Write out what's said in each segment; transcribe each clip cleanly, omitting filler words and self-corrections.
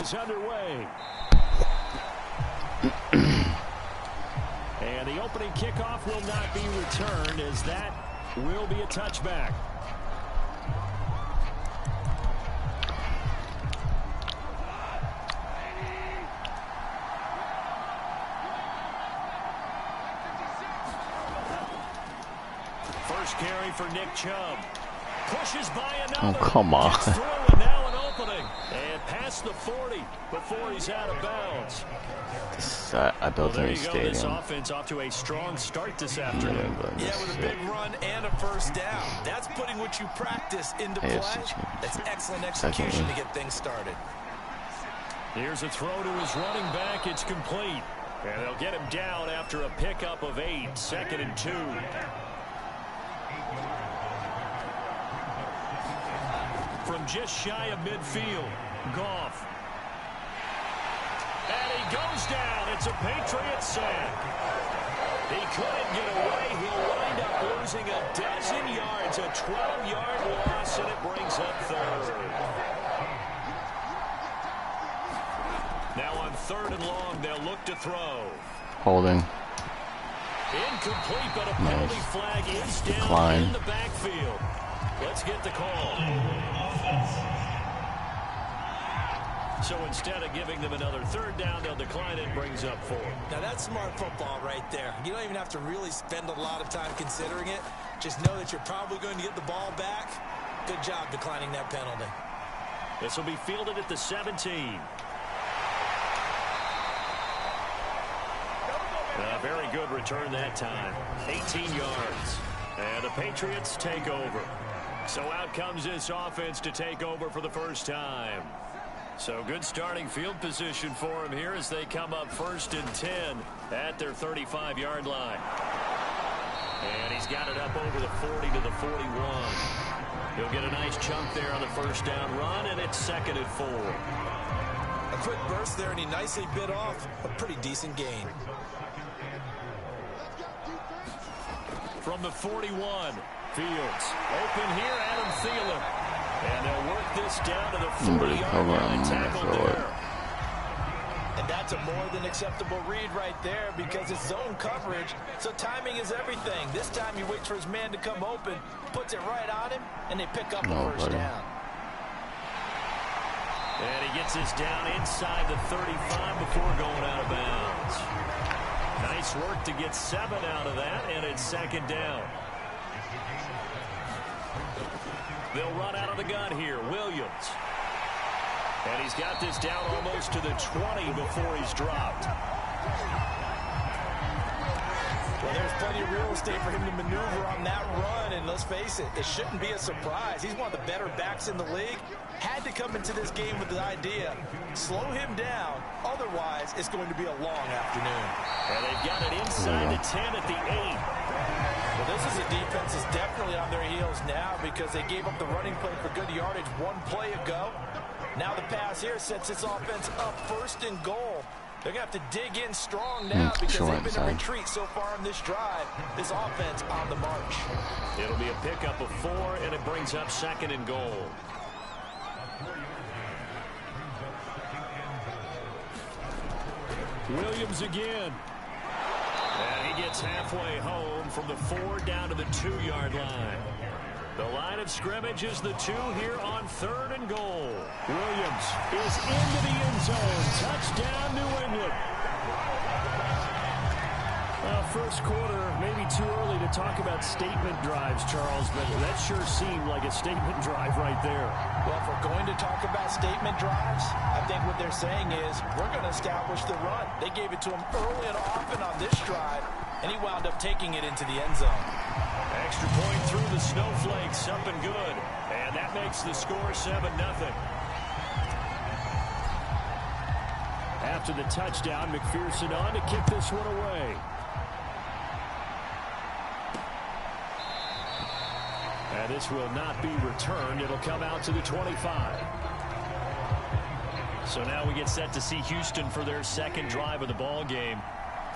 is underway. And the opening kickoff will not be returned, as that will be a touchback. First carry for Nick Chubb. Pushes by another. Oh, come on. Through, and now an opening. And past the 40 before he's out of bounds. I built a new stadium. This offense off to a strong start this afternoon. Yeah, with a big run and a first down. That's putting what you practice into play. That's excellent execution to get things started. Here's a throw to his running back. It's complete. And they'll get him down after a pickup of 8. 2nd and 2. From just shy of midfield, Goff. And he goes down. It's a Patriots sack. He couldn't get away. He'll wind up losing a dozen yards. A 12-yard loss, and it brings up 3rd. Now on 3rd and long, they'll look to throw. Holding. Incomplete, but a penalty flag is down in the backfield. Let's get the call. So instead of giving them another 3rd down, they'll decline it. Brings up 4. Now that's smart football right there. You don't even have to really spend a lot of time considering it. Just know that you're probably going to get the ball back. Good job declining that penalty. This will be fielded at the 17. A very good return that time. 18 yards. And the Patriots take over. So out comes this offense to take over for the first time. So good starting field position for him here as they come up 1st and 10 at their 35-yard line. And he's got it up over the 40 to the 41. He'll get a nice chunk there on the first down run, and it's 2nd and 4. A quick burst there, and he nicely bit off a pretty decent gain. From the 41, Fields. Open here, Adam Thielen. And they'll work this down to the 40-yard line, tackle there. And that's a more than acceptable read right there because it's zone coverage, so timing is everything. This time he waits for his man to come open, puts it right on him, and they pick up the first down. And he gets this down inside the 35 before going out of bounds. Nice work to get 7 out of that, and it's 2nd down. They'll run out of the gun here. Williams. And he's got this down almost to the 20 before he's dropped. Well, there's plenty of real estate for him to maneuver on that run, and let's face it, it shouldn't be a surprise. He's one of the better backs in the league. Had to come into this game with the idea, slow him down, otherwise it's going to be a long afternoon. And they've got it inside the 10 at the 8. Well, this is a defense that's definitely on their heels now because they gave up the running play for good yardage 1 play ago. Now the pass here sets this offense up 1st and goal. They're going to have to dig in strong now because they've been in retreat so far on this drive. This offense on the march. It'll be a pickup of 4, and it brings up 2nd and goal. Williams again. And he gets halfway home from the 4 down to the 2-yard line. The line of scrimmage is the 2 here on 3rd and goal. Williams is into the end zone. Touchdown, New England. First quarter, maybe too early to talk about statement drives, Charles, but that sure seemed like a statement drive right there. Well, if we're going to talk about statement drives, I think what they're saying is we're going to establish the run. They gave it to him early and often on this drive, and he wound up taking it into the end zone. Extra point through the snowflakes, something good, and that makes the score 7-0. After the touchdown, McPherson on to kick this one away. And this will not be returned. It'll come out to the 25. So now we get set to see Houston for their 2nd drive of the ball game,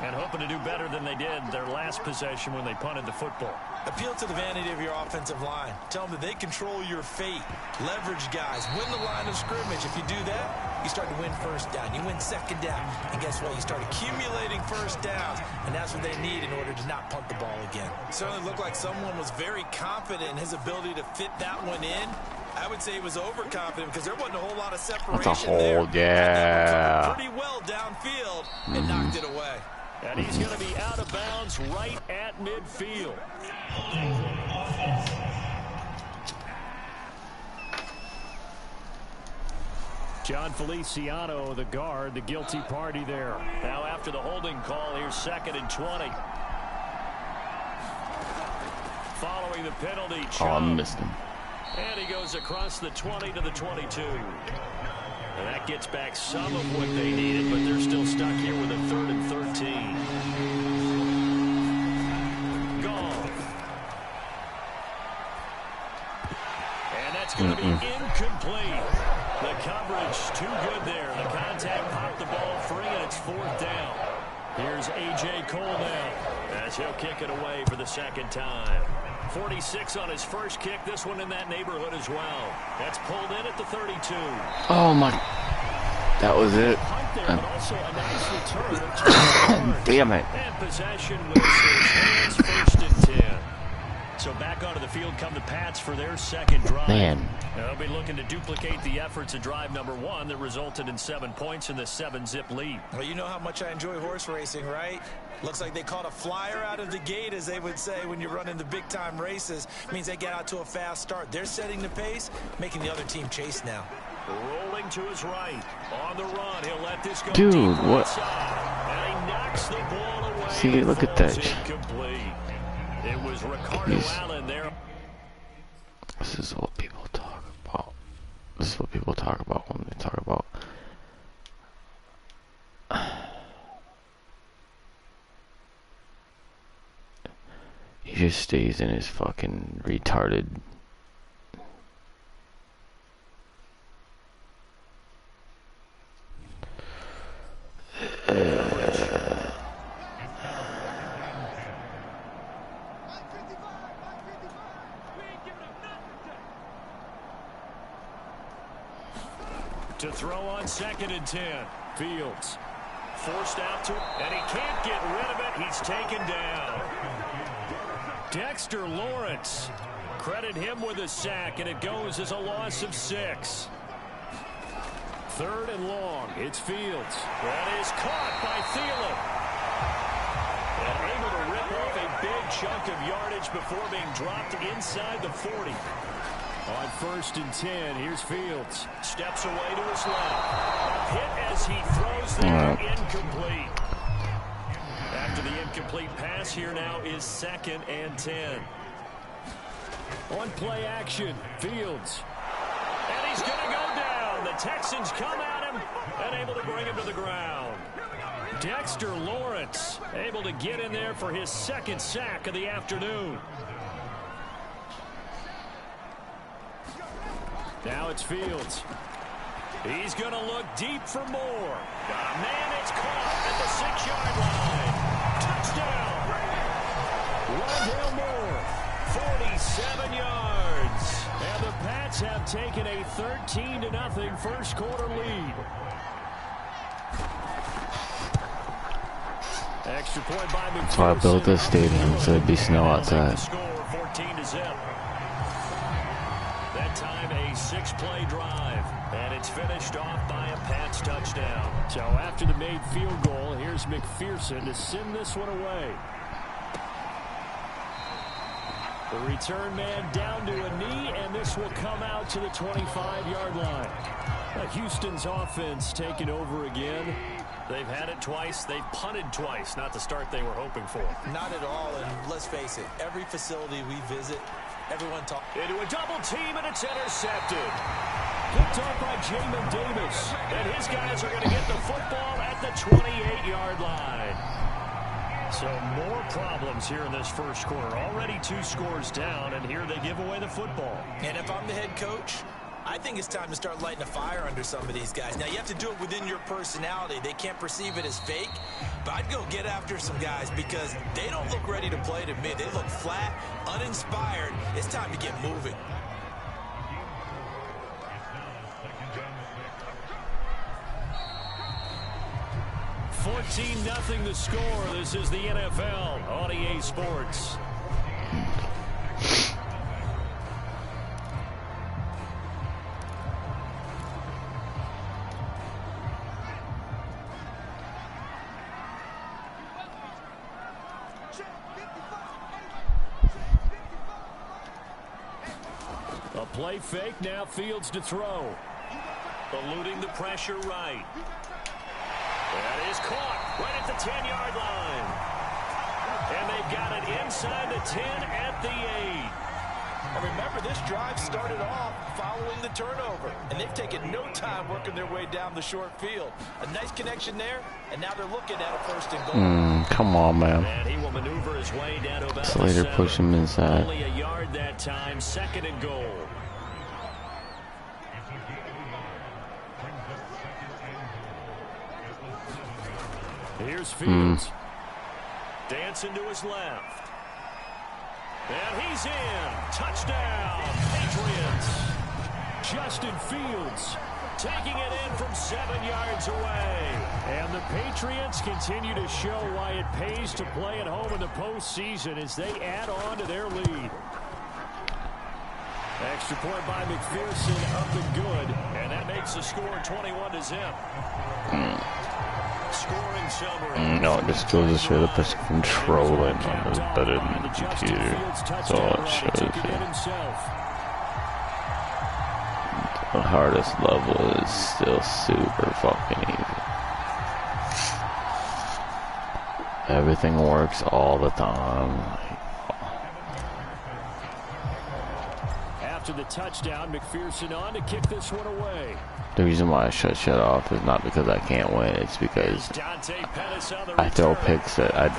and hoping to do better than they did their last possession when they punted the football. Appeal to the vanity of your offensive line. Tell them that they control your fate. Leverage guys. Win the line of scrimmage. If you do that, you start to win first down. You win second down. And guess what? You start accumulating first downs. And that's what they need in order to not punt the ball again. It certainly looked like someone was very confident in his ability to fit that one in. I would say he was overconfident because there wasn't a whole lot of separation That's a hold, there. yeah. Pretty well downfield and knocked it away. And he's going to be out of bounds right at midfield. John Feliciano, the guard, the guilty party there. Now after the holding call, here's 2nd and 20. Following the penalty, Oh, I missed him. and he goes across the 20 to the 22. And that gets back some of what they needed, but they're still stuck here with a 3rd and 13. Gone. And that's going to be incomplete. The coverage too good there. The contact popped the ball free, and it's 4th down. Here's A.J. Cole now as he'll kick it away for the 2nd time. 46 on his first kick. This one in that neighborhood as well. That's pulled in at the 32. Oh my. That was it. Damn it. And possession with his hands, 1st and 10. So back onto the field come the Pats for their 2nd drive. Man. They'll be looking to duplicate the efforts of drive number 1 that resulted in 7 points in the 7-zip lead. Well, you know how much I enjoy horse racing, right? Looks like they caught a flyer out of the gate, as they would say when you're running the big-time races. It means they get out to a fast start. They're setting the pace, making the other team chase now. Rolling to his right. On the run. He'll let this go. Dude, deep what? inside. And he knocks the ball away. See, look at that. Incomplete. It was Ricardo Allen there. This is what people talk about. This is what people talk about when they talk about. He just stays in his fucking retarded. To throw on 2nd and 10. Fields forced out to, and he can't get rid of it. He's taken down. Dexter Lawrence. Credit him with a sack, and it goes as a loss of 6. 3rd and long. It's Fields. That is caught by Thielen. And able to rip off a big chunk of yardage before being dropped inside the 40. On 1st and 10, here's Fields. Steps away to his left. Hit as he throws there, incomplete. After the incomplete pass, here now is 2nd and 10. On play action, Fields. And he's going to go down. The Texans come at him and able to bring him to the ground. Dexter Lawrence able to get in there for his 2nd sack of the afternoon. Now it's Fields. He's going to look deep for more. Got a man, it's caught at the 6-yard line. Touchdown. Rondale Moore, 47 yards. And the Pats have taken a 13-0 first quarter lead. Extra point by McPherson. That's why I built this stadium, so it'd be snow outside. Score 14-0. That time a 6-play drive, and it's finished off by a Pats touchdown. So after the made field goal, here's McPherson to send this one away. The return man down to a knee, and this will come out to the 25-yard line. Houston's offense taking over again. They've had it twice. They've punted twice. Not the start they were hoping for. Not at all, and let's face it, every facility we visit, everyone talks. Into a double team, and it's intercepted. Picked off by Jamin Davis. And his guys are going to get the football at the 28-yard line. So more problems here in this first quarter. Already 2 scores down, and here they give away the football. And if I'm the head coach, I think it's time to start lighting a fire under some of these guys. Now, you have to do it within your personality. They can't perceive it as fake, but I'd go get after some guys because they don't look ready to play to me. They look flat, uninspired. It's time to get moving. $14-0 the score. This is the NFL on EA Sports. A play fake, now Fields to throw. Eluding the pressure right. That is caught right at the 10-yard line. And they've got it inside the 10 at the 8. And remember, this drive started off following the turnover. And they've taken no time working their way down the short field. A nice connection there, and now they're looking at a 1st and goal. Come on, man. And he will maneuver his way down to about Slater push him inside. Only a yard that time, 2nd and goal. Here's Fields. Dancing to his left. And he's in. Touchdown, Patriots. Justin Fields taking it in from 7 yards away. And the Patriots continue to show why it pays to play at home in the postseason as they add on to their lead. Extra point by McPherson, up and good. And that makes the score 21-0. Scoring summary. No, it just goes to show the person controlling is better than the computer. That's all it shows you. The hardest level is still super fucking easy. Everything works all the time. After the touchdown, McPherson on to kick this one away. The reason why I shut off is not because I can't win, it's because I throw picks that I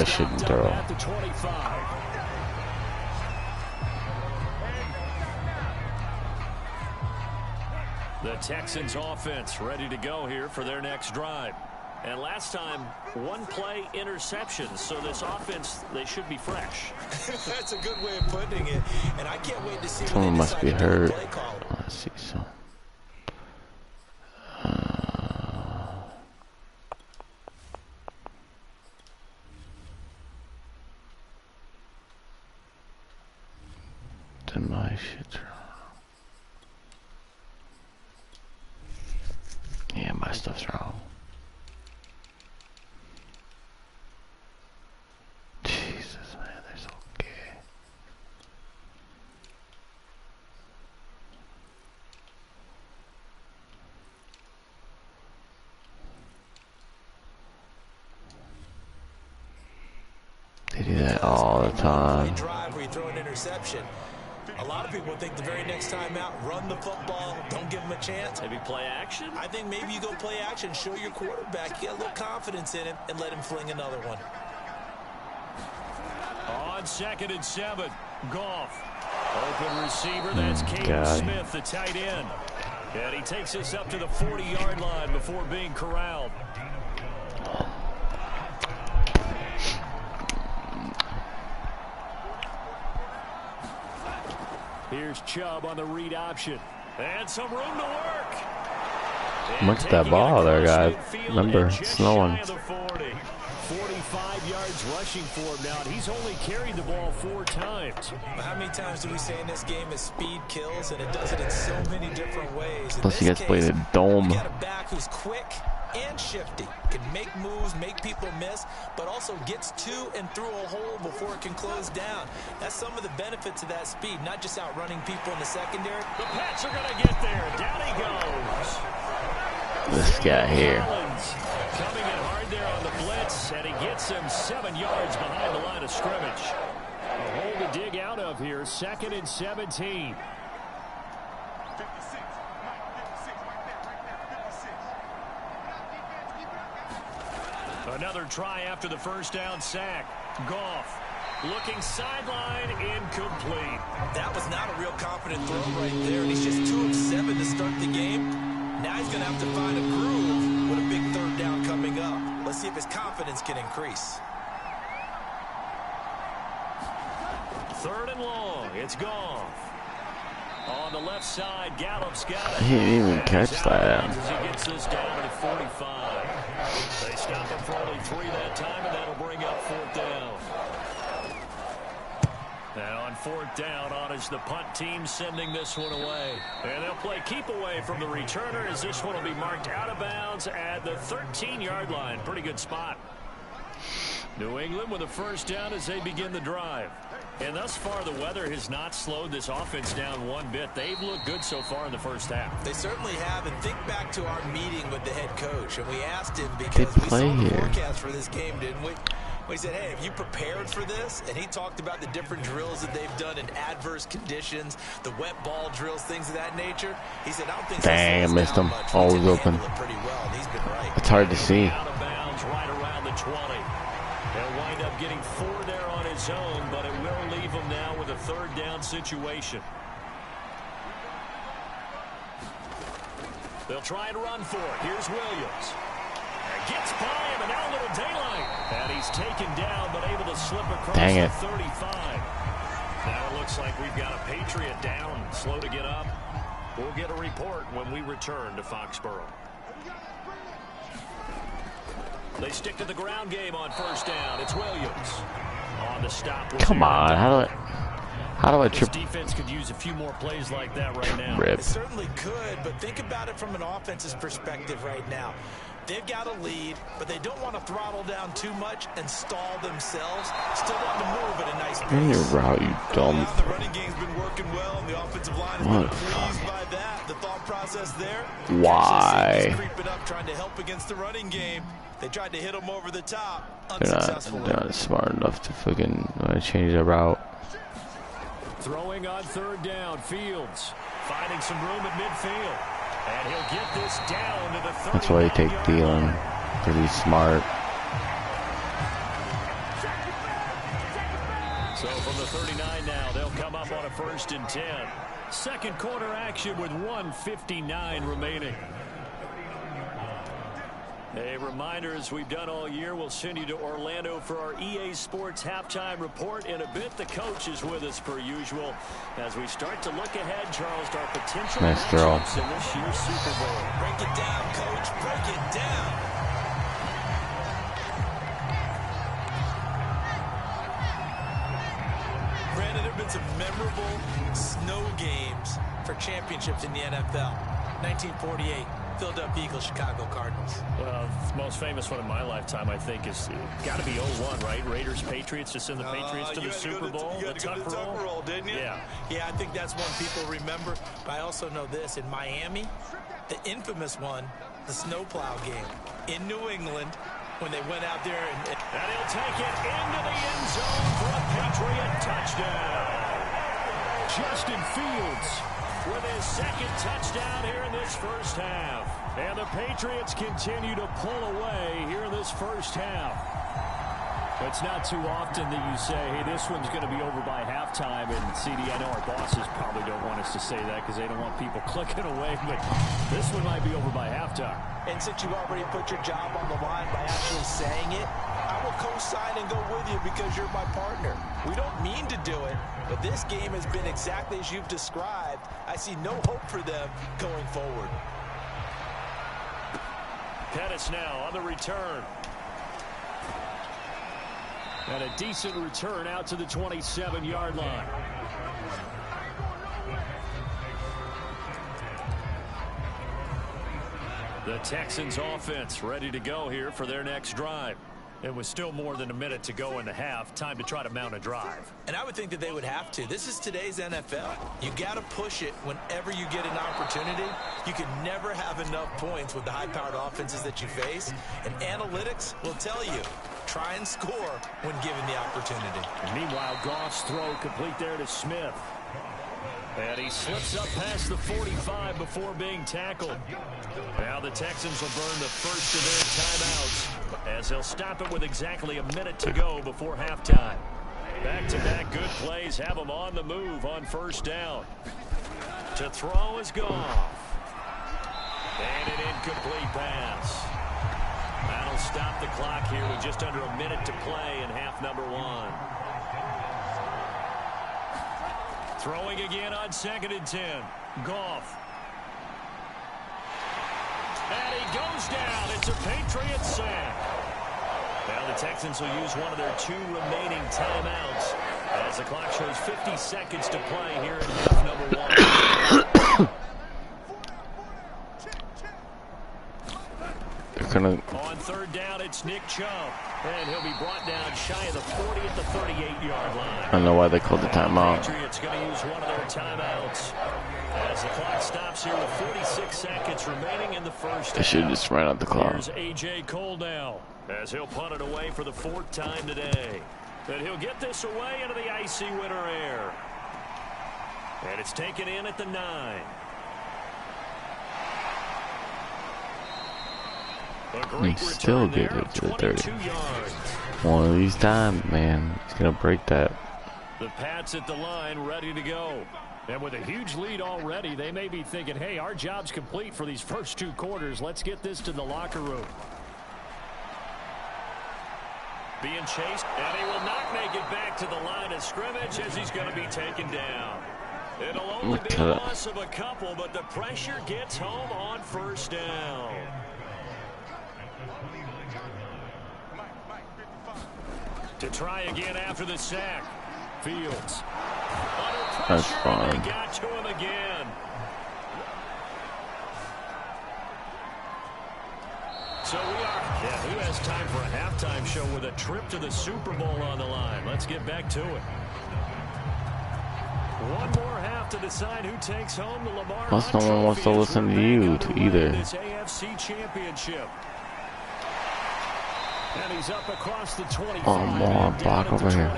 shouldn't throw. The Texans offense ready to go here for their next drive. And last time, 1 play interception, so this offense, they should be fresh. That's a good way of putting it, and I can't wait to see. Someone must be hurt. Let's see some. Then my shit's wrong. Yeah, my stuff's wrong. Jesus, man, that's okay. They do that all the time. Drive where you throw an interception. A lot of people think the very next time out, run the football, don't give them a chance. Maybe play action? I think maybe you go play action, show your quarterback, get a little confidence in him, and let him fling another one. On 2nd and 7, Goff. Open receiver, that's Caden Smith, the tight end. And he takes us up to the 40-yard line before being corralled. Here's Chubb on the read option. And some room to work. Look at that ball there, guys. Remember, it's snowing. 45 yards rushing for him now. And he's only carried the ball 4 times. How many times do we say in this game is speed kills, and it does it in so many different ways. Plus, you guys played a dome. You got a back who's quick and shifty, can make moves, make people miss, but also gets to and through a hole before it can close down. That's some of the benefits of that speed, not just outrunning people in the secondary. The Pats are going to get there. Down he goes. This guy here. Coming in hard there on the blitz, and he gets him 7 yards behind the line of scrimmage. A hole to dig out of here, 2nd and 17. Another try after the first down sack. Goff Looking sideline, incomplete. That was not a real confident throw right there, and he's just 2 of 7 to start the game. Now he's going to have to find a groove with a big 3rd down coming up. Let's see if his confidence can increase. 3rd and long. It's gone. On the left side, Gallup's got it. He didn't even catch that. As he gets this down at 45. They stop him for only 3 that time, and that'll bring up 4th down. Now on 4th down, on is the punt team sending this one away. And they'll play keep away from the returner as this one will be marked out of bounds at the 13-yard line. Pretty good spot. New England with a 1st down as they begin the drive. And thus far, the weather has not slowed this offense down one bit. They've looked good so far in the 1st half. They certainly have. And think back to our meeting with the head coach. And we asked him because we saw the forecast for this game, didn't we? We said, hey, have you prepared for this? And he talked about the different drills that they've done in adverse conditions, the wet ball drills, things of that nature. He said, I don't think dang, I missed him. Always open. Pretty well, and he's been right. It's hard to see. Out of bounds right around the 20. He'll wind up getting 4 there on his own, but it will leave him now with a 3rd down situation. They'll try and run for it. Here's Williams. Gets by him, and now a little daylight. And he's taken down, but able to slip across the 35. Now it looks like we've got a Patriot down, slow to get up. We'll get a report when we return to Foxborough. They stick to the ground game on 1st down. It's Williams on the stop. Come on, how do I trip? This defense could use a few more plays like that right now. Rip. It certainly could, but think about it from an offense's perspective right now. They've got a lead, but they don't want to throttle down too much and stall themselves. Still want to move at a nice pace. In your route, you dumb. The running game's been working well, and the offensive line has been pleased by that. The thought process there. Why? Creeping up, trying to help against the running game. They tried to hit him over the top. They're not smart enough to fucking change their route. Throwing on 3rd down, Fields finding some room at midfield. And he'll get this down to the 30. That's why you take Thielen. Pretty smart. So from the 39 now, they'll come up on a 1st and 10. 2nd quarter action with 1:59 remaining. A reminder, as we've done all year, we'll send you to Orlando for our EA Sports halftime report in a bit. The coach is with us per usual as we start to look ahead, Charles, to our potential matchups in this year's Super Bowl. Break it down, coach. Break it down. Brandon, there have been some memorable snow games for championships in the NFL. 1948. Philadelphia Eagles, Chicago Cardinals. Well, the most famous one in my lifetime, I think, is got to be 01, right? Raiders, Patriots, to send the Patriots to the Super Bowl. You had to go to the Tucker Roll, didn't you? Yeah. Yeah, I think that's one people remember. But I also know this. In Miami, the infamous one, the snowplow game. In New England, when they went out there. And he'll take it into the end zone for a Patriot touchdown. Justin Fields with his 2nd touchdown here in this 1st half. And the Patriots continue to pull away here in this 1st half. It's not too often that you say, hey, this one's going to be over by halftime. And CD, I know our bosses probably don't want us to say that because they don't want people clicking away. But this one might be over by halftime. And since you already put your job on the line by actually saying it, I will co-sign and go with you because you're my partner. We don't mean to do it, but this game has been exactly as you've described. I see no hope for them going forward. Pettis now on the return. And a decent return out to the 27-yard line. The Texans offense ready to go here for their next drive. It was still more than a minute to go in the half. Time to try to mount a drive. And I would think that they would have to. This is today's NFL. You got to push it whenever you get an opportunity. You can never have enough points with the high-powered offenses that you face. And analytics will tell you, try and score when given the opportunity. And meanwhile, Goff's throw complete there to Smith. And he slips up past the 45 before being tackled. Now the Texans will burn the first of their timeouts as they'll stop it with exactly a minute to go before halftime. Back-to-back good plays have him on the move on first down. To throw is Goff. And an incomplete pass. That'll stop the clock here with just under a minute to play in half number 1. Throwing again on 2nd and 10. Goff. And he goes down. It's a Patriots sack. Now the Texans will use one of their 2 remaining timeouts as the clock shows 50 seconds to play here in half number 1. On 3rd down, it's Nick Chubb. And he'll be brought down shy of the 40 at the 38-yard line. I don't know why they called the timeout. The Patriots going to use one of their timeouts as the clock stops here with 46 seconds remaining in the first. They should just run out the clock. Here's A.J. Cole now as he'll punt it away for the 4th time today. And he'll get this away into the icy winter air. And it's taken in at the 9. He still gets it to the 30. One of these times, man, he's going to break that. The Pats at the line, ready to go. And with a huge lead already, they may be thinking, hey, our job's complete for these first 2 quarters. Let's get this to the locker room. Being chased, and he will not make it back to the line of scrimmage as he's going to be taken down. It'll only be a loss of a couple, but the pressure gets home on first down. To try again after the sack. Fields. That's fine. They got to him again. So we are. Yeah, who has time for a halftime show with a trip to the Super Bowl on the line? Let's get back to it. One more half to decide who takes home the Lamar. Plus, no one wants to listen to you either. This AFC Championship. And he's up across the 25. Oh, more block over here.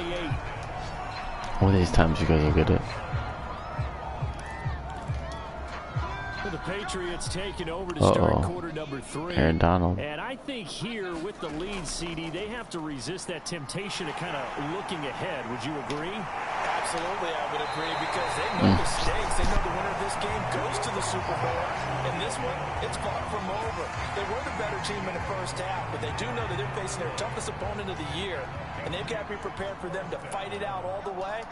One of these times you guys will get it. The Patriots taking over to start quarter number 3. Aaron Donald. And I think here with the lead, CD, they have to resist that temptation of kind of looking ahead. Would you agree? Absolutely, I would agree, because they know the stakes. They know the winner of this game goes to the Super Bowl. And this one, it's far from over. They were the better team in the first half, but they do know that they're facing their toughest opponent of the year. And they've got to be prepared for them to fight it out all the way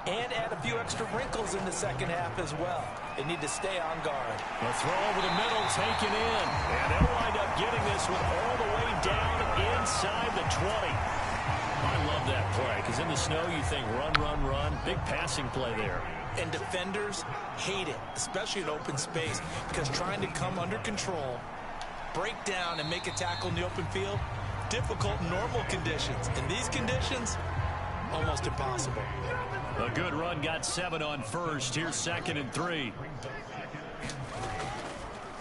and add a few extra wrinkles in the second half as well. They need to stay on guard. A throw over the middle taken in. And they'll wind up getting this one all the way down inside the 20. I love that play, because in the snow you think run, run, run. Big passing play there. And defenders hate it, especially in open space, because trying to come under control, break down, and make a tackle in the open field, difficult in normal conditions. In these conditions, almost impossible. A good run, got 7 on first. Here's 2nd and 3.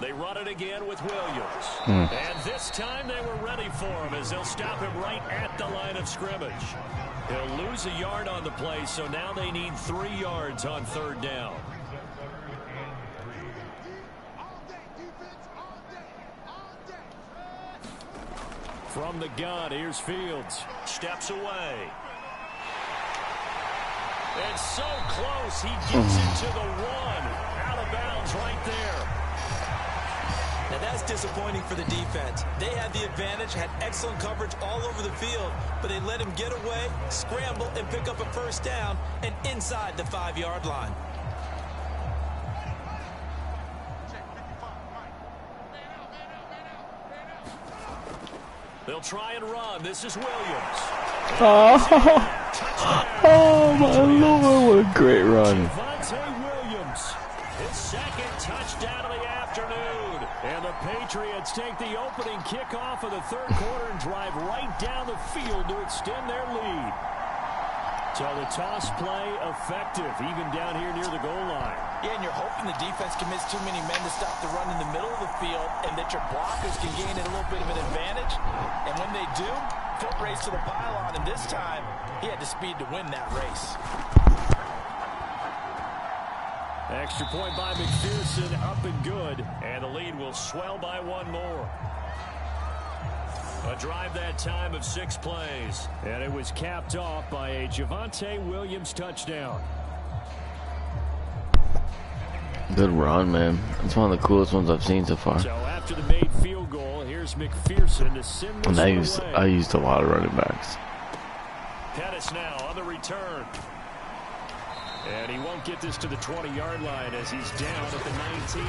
They run it again with Williams. And this time they were ready for him as they'll stop him right at the line of scrimmage. He'll lose a yard on the play, so now they need 3 yards on 3rd down. From the gun, here's Fields. Steps away. And so close, he gets it to the 1. Out of bounds right there. Now that's disappointing for the defense. They had the advantage, had excellent coverage all over the field, but they let him get away, scramble, and pick up a first down, and inside the 5-yard line. They'll try and run. This is Williams. Oh my Lord, what a great run. Williams, his 2nd touchdown of the afternoon. And the Patriots take the opening kickoff of the 3rd quarter and drive right down the field to extend their lead. So the toss play effective, even down here near the goal line. Yeah, and you're hoping the defense commits too many men to stop the run in the middle of the field and that your blockers can gain a little bit of an advantage. And when they do, foot race to the pylon, and this time he had the speed to win that race. Extra point by McPherson, up and good. And the lead will swell by 1 more. A drive that time of 6 plays. And it was capped off by a Javonte Williams touchdown. Good run, man. It's one of the coolest ones I've seen so far. So after the made field goal, here's McPherson to send this And I used a lot of running backs. Pettis now on the return. And he won't get this to the 20-yard line as he's down at the 19.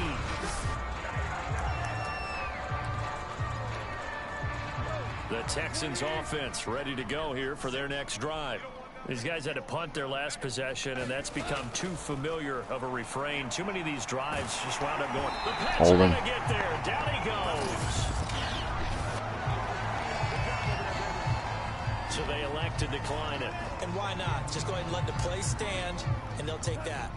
The Texans offense ready to go here for their next drive. These guys had to punt their last possession, and that's become too familiar of a refrain. Too many of these drives just wound up going. The Pats are going to get there. Down he goes. So they elect to decline it. And why not? Just go ahead and let the play stand, and they'll take that.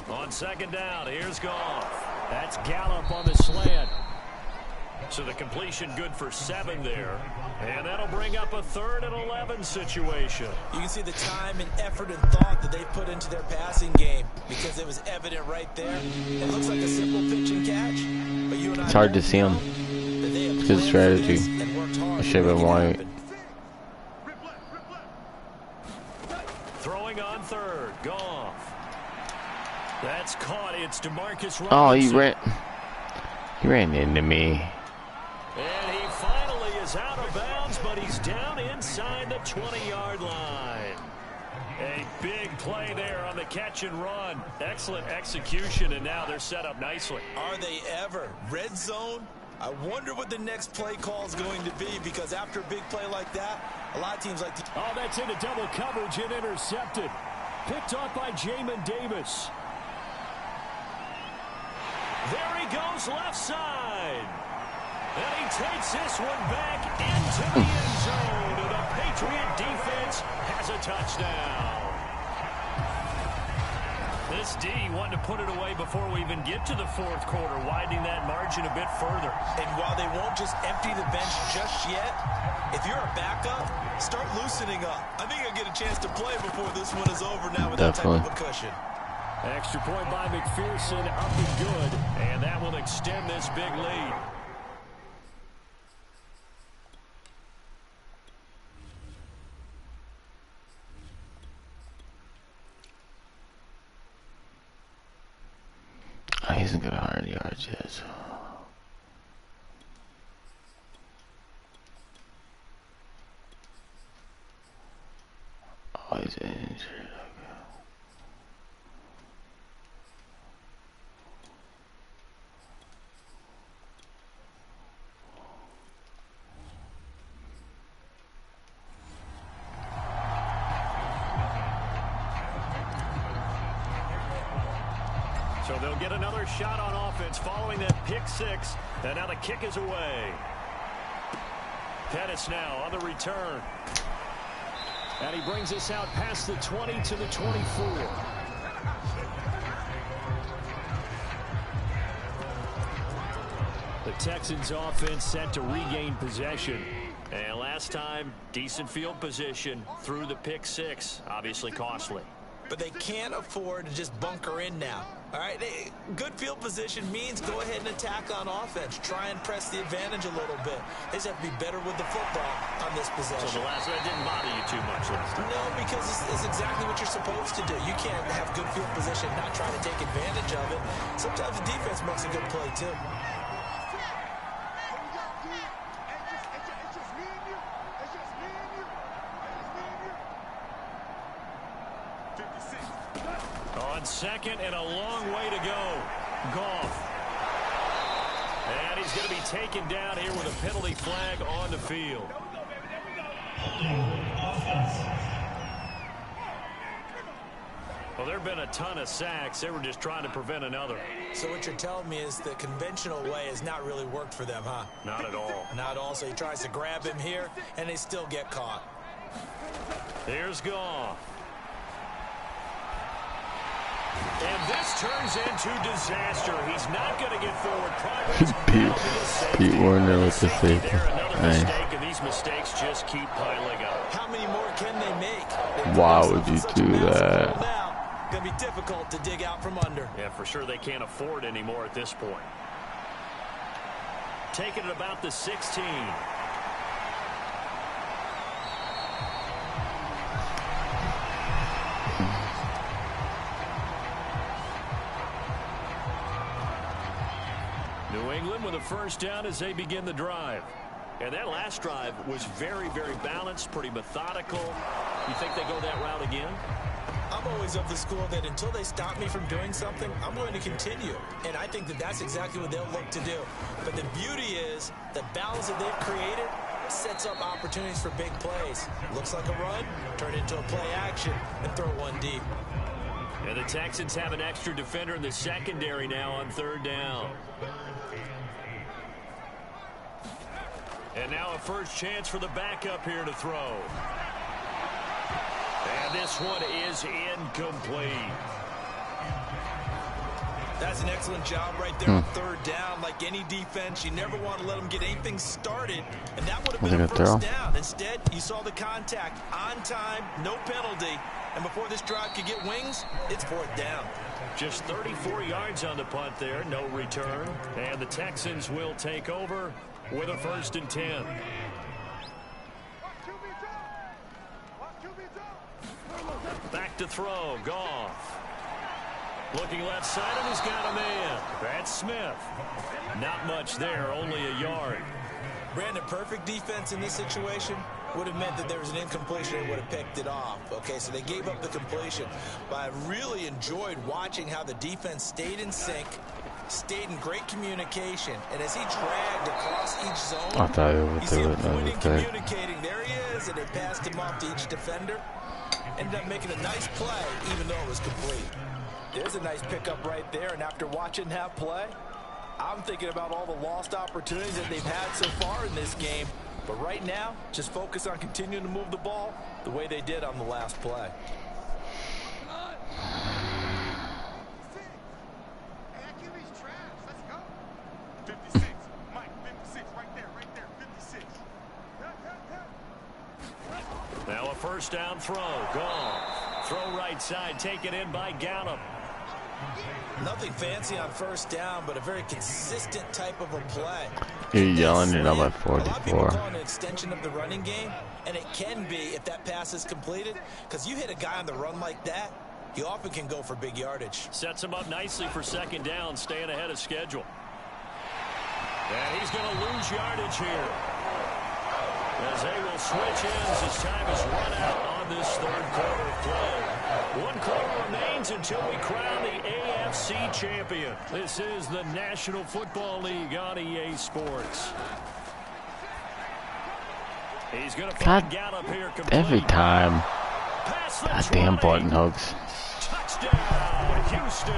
On second down, here's Goff. That's Gallup on the slant. So the completion good for 7 there. And that'll bring up a 3rd and 11 situation. You can see the time and effort and thought that they put into their passing game because it was evident right there. It looks like a simple pitch and catch. But you and I it's hard to see them. It's good strategy. I should have been white. Throwing on 3rd. Goff. That's caught. It's DeMarcus Robinson. Oh, he ran into me. And he finally is out of bounds, but he's down inside the 20-yard line. A big play there on the catch and run. Excellent execution, and now they're set up nicely. Are they ever? Red zone? I wonder what the next play call is going to be, because after a big play like that, a lot of teams like to... Oh, that's into double coverage and intercepted. Picked off by Jamin Davis. There he goes left side. And he takes this one back into the end zone. And the Patriot defense has a touchdown. This D wanted to put it away before we even get to the 4th quarter, widening that margin a bit further. And while they won't just empty the bench just yet, if you're a backup, start loosening up. I think you'll get a chance to play before this one is over now with Definitely. that type of a cushion. Extra point by McPherson, up and good, and that will extend this big lead. Oh, he isn't gonna 100 yards yet. Oh, he's injured. So they'll get another shot on offense following that pick 6. And now the kick is away. Pettis now on the return. And he brings us out past the 20 to the 24. The Texans offense set to regain possession. And last time, decent field position through the pick 6. Obviously costly. But they can't afford to just bunker in now. All right, good field position means go ahead and attack on offense. Try and press the advantage a little bit. They just have to be better with the football on this possession. So the last one didn't bother you too much last time? No, because it's exactly what you're supposed to do. You can't have good field position, not try to take advantage of it. Sometimes the defense makes a good play, too. On second and a long way to go. Goff. And he's going to be taken down here with a penalty flag on the field. Well, there have been a ton of sacks. They were just trying to prevent another. So what you're telling me is the conventional way has not really worked for them, huh? Not at all. Not at all. So he tries to grab him here, and they still get caught. Here's Goff. And this turns into disaster. He's not going to get forward progress. Pete Warner with the safety. Another mistake, and these mistakes just keep piling up. How many more can they make? Why would you do that? Going to be difficult to dig out from under. Yeah, for sure they can't afford anymore at this point. Taking it about the 16. New England with a first down as they begin the drive. And that last drive was very, very balanced, pretty methodical. You think they go that route again? I'm always of the school that until they stop me from doing something, I'm going to continue. And I think that that's exactly what they'll look to do. But the beauty is the balance that they've created sets up opportunities for big plays. Looks like a run, turn it into a play action, and throw one deep. And the Texans have an extra defender in the secondary now on third down. And now a first chance for the backup here to throw. And this one is incomplete. That's an excellent job right there on third down. Like any defense, you never want to let them get anything started. And that would have been a first down. Instead, you saw the contact on time, no penalty. And before this drive could get wings, it's fourth down. Just 34 yards on the punt there, no return. And the Texans will take over with a first and 10. Back to throw, Goff. Looking left side, and he's got a man. That's Smith. Not much there, only a yard. Brandon, perfect defense in this situation would have meant that there was an incompletion and would have picked it off. Okay, so they gave up the completion. But I really enjoyed watching how the defense stayed in sync, stayed in great communication, and as he dragged across each zone, you see him pointing, communicating. There he is, and they passed him off to each defender. Ended up making a nice play, even though it was complete. There's a nice pickup right there, and after watching that play, I'm thinking about all the lost opportunities that they've had so far in this game. But right now, just focus on continuing to move the ball the way they did on the last play. Now a first down throw. Goff. Throw right side. Taken in by Gallup. Nothing fancy on first down, but a very consistent type of a play. You're yelling it on my 44. A lot of people call it an extension of the running game, and it can be if that pass is completed, because you hit a guy on the run like that, he often can go for big yardage. Sets him up nicely for second down, staying ahead of schedule. And he's going to lose yardage here, as they will switch ends as time is run out on this third quarter play. 1 quarter remains until we crown the AFC champion. This is the National Football League on EA Sports. He's going to find Gallup here complete. Every time. Goddamn button hooks. Touchdown, Houston.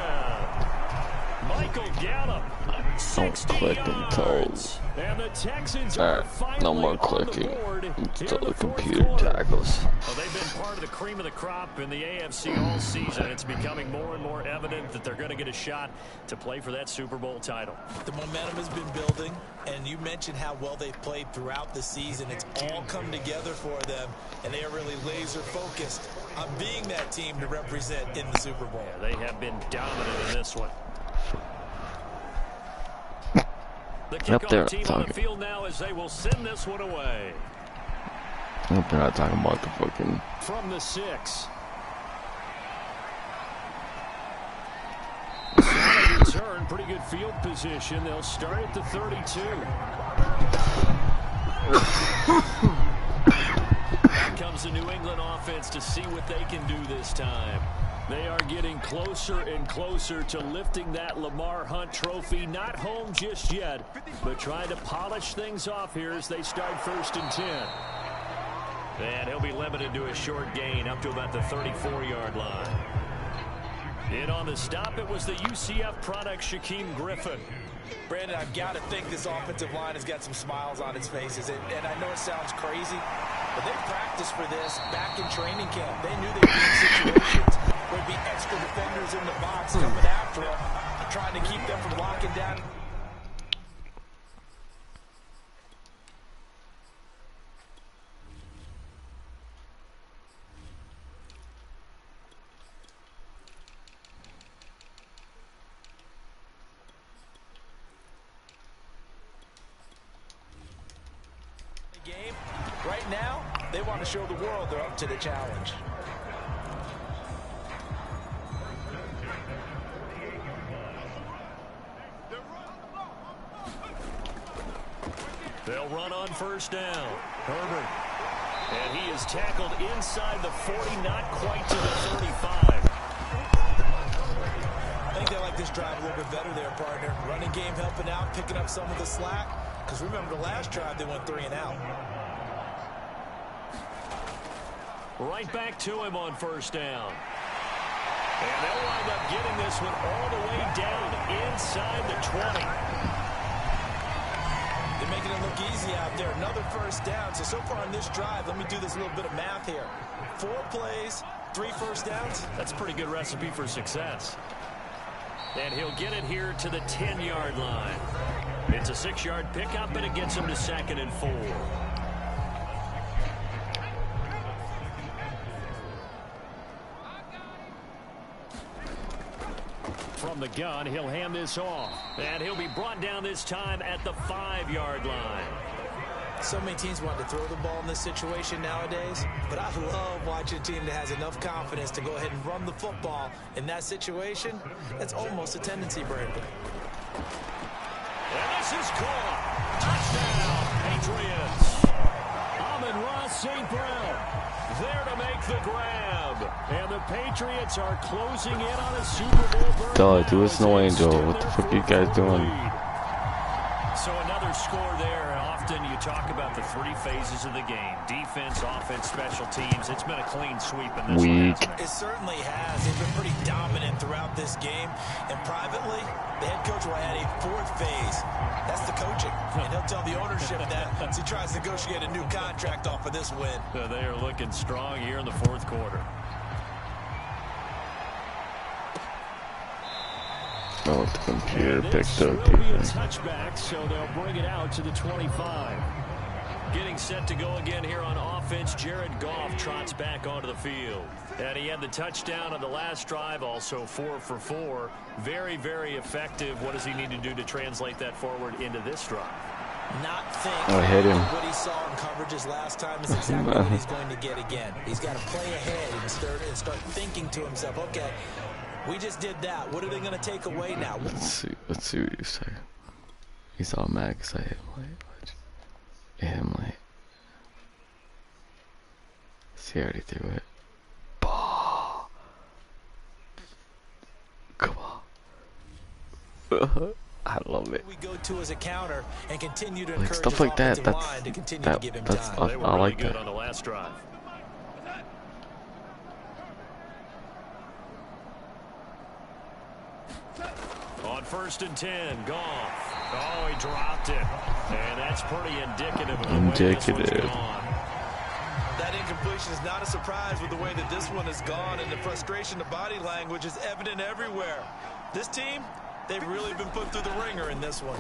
Michael Gallup. Don't click until no more clicking until the computer tackles. Well, they've been part of the cream of the crop in the AFC all season. It's becoming more and more evident that they're going to get a shot to play for that Super Bowl title. The momentum has been building, and you mentioned how well they've played throughout the season. It's all come together for them, and they are really laser focused on being that team to represent in the Super Bowl. Yeah, they have been dominant in this one. The kickoff team on the field now as they will send this one away. I hope they're not talking about the fucking... From the 6. Return, pretty good field position. They'll start at the 32. Here comes the New England offense to see what they can do this time. They are getting closer and closer to lifting that Lamar Hunt trophy. Not home just yet, but trying to polish things off here as they start 1st and 10. And he'll be limited to a short gain up to about the 34-yard line. In on the stop, it was the UCF product, Shaquem Griffin. Brandon, I've got to think this offensive line has got some smiles on its faces. And I know it sounds crazy, but they practiced for this back in training camp. They knew they'd be in situations where there'd be extra defenders in the box coming after them, trying to keep them from locking down. Right now, they want to show the world they're up to the challenge. They'll run on first down. Herbert. And he is tackled inside the 40, not quite to the 35. I think they like this drive a little bit better there, partner. Running game helping out, picking up some of the slack. Because remember, the last drive, they went 3 and out. Right back to him on first down. And they'll wind up getting this one all the way down inside the 20. They're making it look easy out there. Another first down. So far on this drive, let me do this little bit of math here. 4 plays, 3 first downs. That's a pretty good recipe for success. And he'll get it here to the 10-yard line. It's a 6-yard pickup, and it gets him to 2nd and 4. From the gun, he'll hand this off. And he'll be brought down this time at the 5-yard line. So many teams want to throw the ball in this situation nowadays, but I love watching a team that has enough confidence to go ahead and run the football in that situation. That's almost a tendency breaker. And this is caught. Touchdown, Patriots. Amon-Ra St. Brown there to make the grab. And the Patriots are closing in on a Super Bowl berth. Dog, do a snow angel. What the fuck are you guys doing? So another score there. Often you talk about the 3 phases of the game. Defense, offense, special teams. It's been a clean sweep in this one. It certainly has. They've been pretty dominant throughout this game. And privately, the head coach will add a 4th phase. That's the coaching. And he'll tell the ownership that as he tries to negotiate a new contract off of this win. So they are looking strong here in the 4th quarter. Oh, the computer picked up defense. Touchback, so they'll bring it out to the 25. Getting set to go again here on offense. Jared Goff trots back onto the field. And he had the touchdown on the last drive, also 4 for 4. Very, very effective. What does he need to do to translate that forward into this drive? Not think hit him. What he saw in coverages last time is exactly what he's going to get again. He's got to play ahead and start thinking to himself, okay, we just did that. What are they going to take away now? Let's see what you say. He's all mad because I hit him late. See, I already threw it. Ball. Come on. I love it. We go to as a counter and continue to like encourage stuff like that. to continue to give him time. I like good that. On the last drive. On 1st and 10, Goff. Oh, he dropped it. And that's pretty indicative of the way this one's gone. That incompletion is not a surprise with the way that this one has gone, and the frustration, the body language is evident everywhere. This team, they've really been put through the ringer in this one.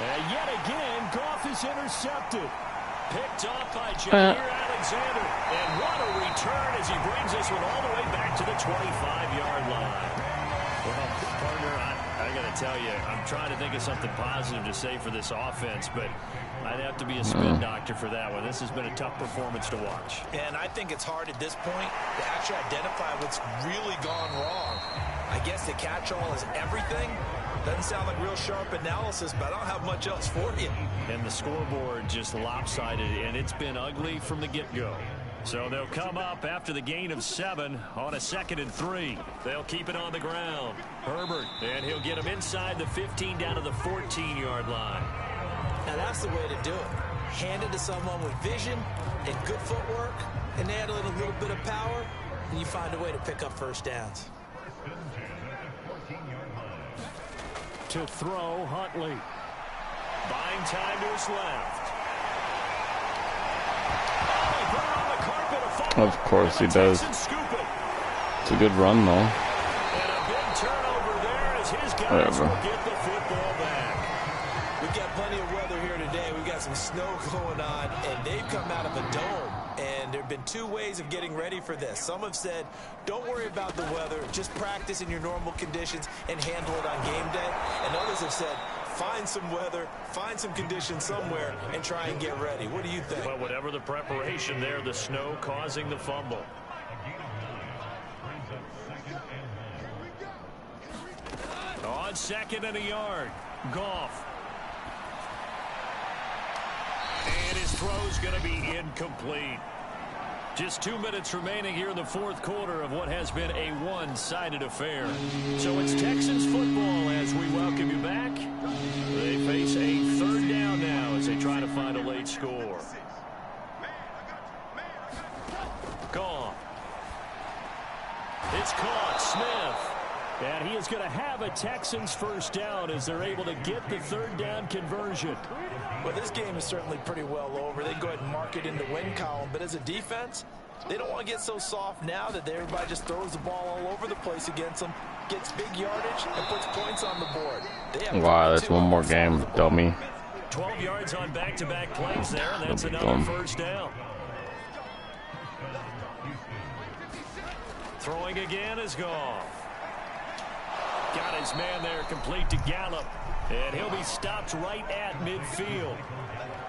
And yet again, Goff is intercepted. Picked up by Jair Alexander. And what a return as he brings this one all the way back to the 25-yard line. Well, partner, I got to tell you, I'm trying to think of something positive to say for this offense, but I'd have to be a spin doctor for that one. This has been a tough performance to watch. And I think it's hard at this point to actually identify what's really gone wrong. I guess the catch-all is everything. Doesn't sound like real sharp analysis, but I don't have much else for you. And the scoreboard just lopsided, and it's been ugly from the get-go. So they'll come up after the gain of 7 on a 2nd and 3. They'll keep it on the ground. Herbert, and he'll get him inside the 15 down to the 14-yard line. Now that's the way to do it. Hand it to someone with vision and good footwork, and add a little bit of power, and you find a way to pick up first downs. To throw, Huntley. Buying time to his left. Of course he does. It's a good run, though. And a big turnover there as his guys will get the football back. We've got plenty of weather here today. We've got some snow going on, and they've come out of a dome. And there have been 2 ways of getting ready for this. Some have said, don't worry about the weather. Just practice in your normal conditions and handle it on game day. And others have said, find some weather, find some conditions somewhere, and try and get ready. What do you think? Well, whatever the preparation there, the snow causing the fumble. On 2nd and a yard, Goff. And his throw's going to be incomplete. Just 2 minutes remaining here in the 4th quarter of what has been a one-sided affair. So it's Texans football as we welcome you back. They face a 3rd down now as they try to find a late score. Goff. It's caught. Smith. And he is going to have a Texans 1st down as they're able to get the 3rd down conversion. Well, this game is certainly pretty well over. They go ahead and mark it in the win column. But as a defense, they don't want to get so soft now that everybody just throws the ball all over the place against them, gets big yardage, and puts points on the board. Wow, that's one more game, dummy. 12 yards on back-to-back plays there, and that's another 1st down. Throwing again is Goff. Got his man there complete to Gallup. And he'll be stopped right at midfield.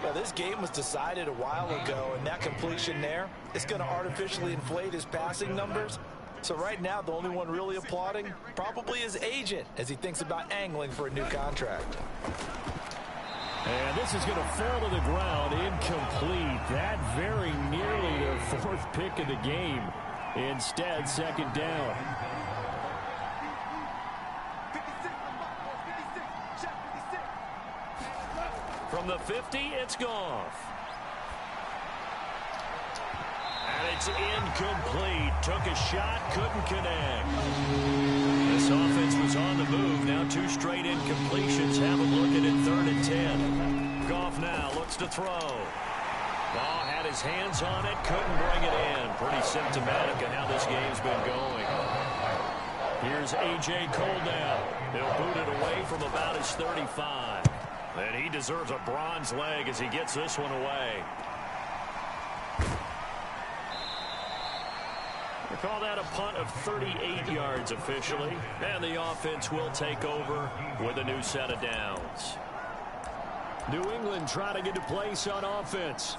Well, this game was decided a while ago, and that completion there is going to artificially inflate his passing numbers. So right now, the only one really applauding probably his agent as he thinks about angling for a new contract. And this is going to fall to the ground, incomplete. That very nearly their 4th pick of the game. Instead, 2nd down. From the 50, it's Goff. And it's incomplete. Took a shot, couldn't connect. This offense was on the move. Now 2 straight incompletions. Have a look at it, 3rd and 10. Goff now looks to throw. Ball had his hands on it, couldn't bring it in. Pretty symptomatic of how this game's been going. Here's A.J. Cole now. He'll boot it away from about his 35. And he deserves a bronze leg as he gets this one away. We call that a punt of 38 yards officially. And the offense will take over with a new set of downs. New England trying to get a place on offense.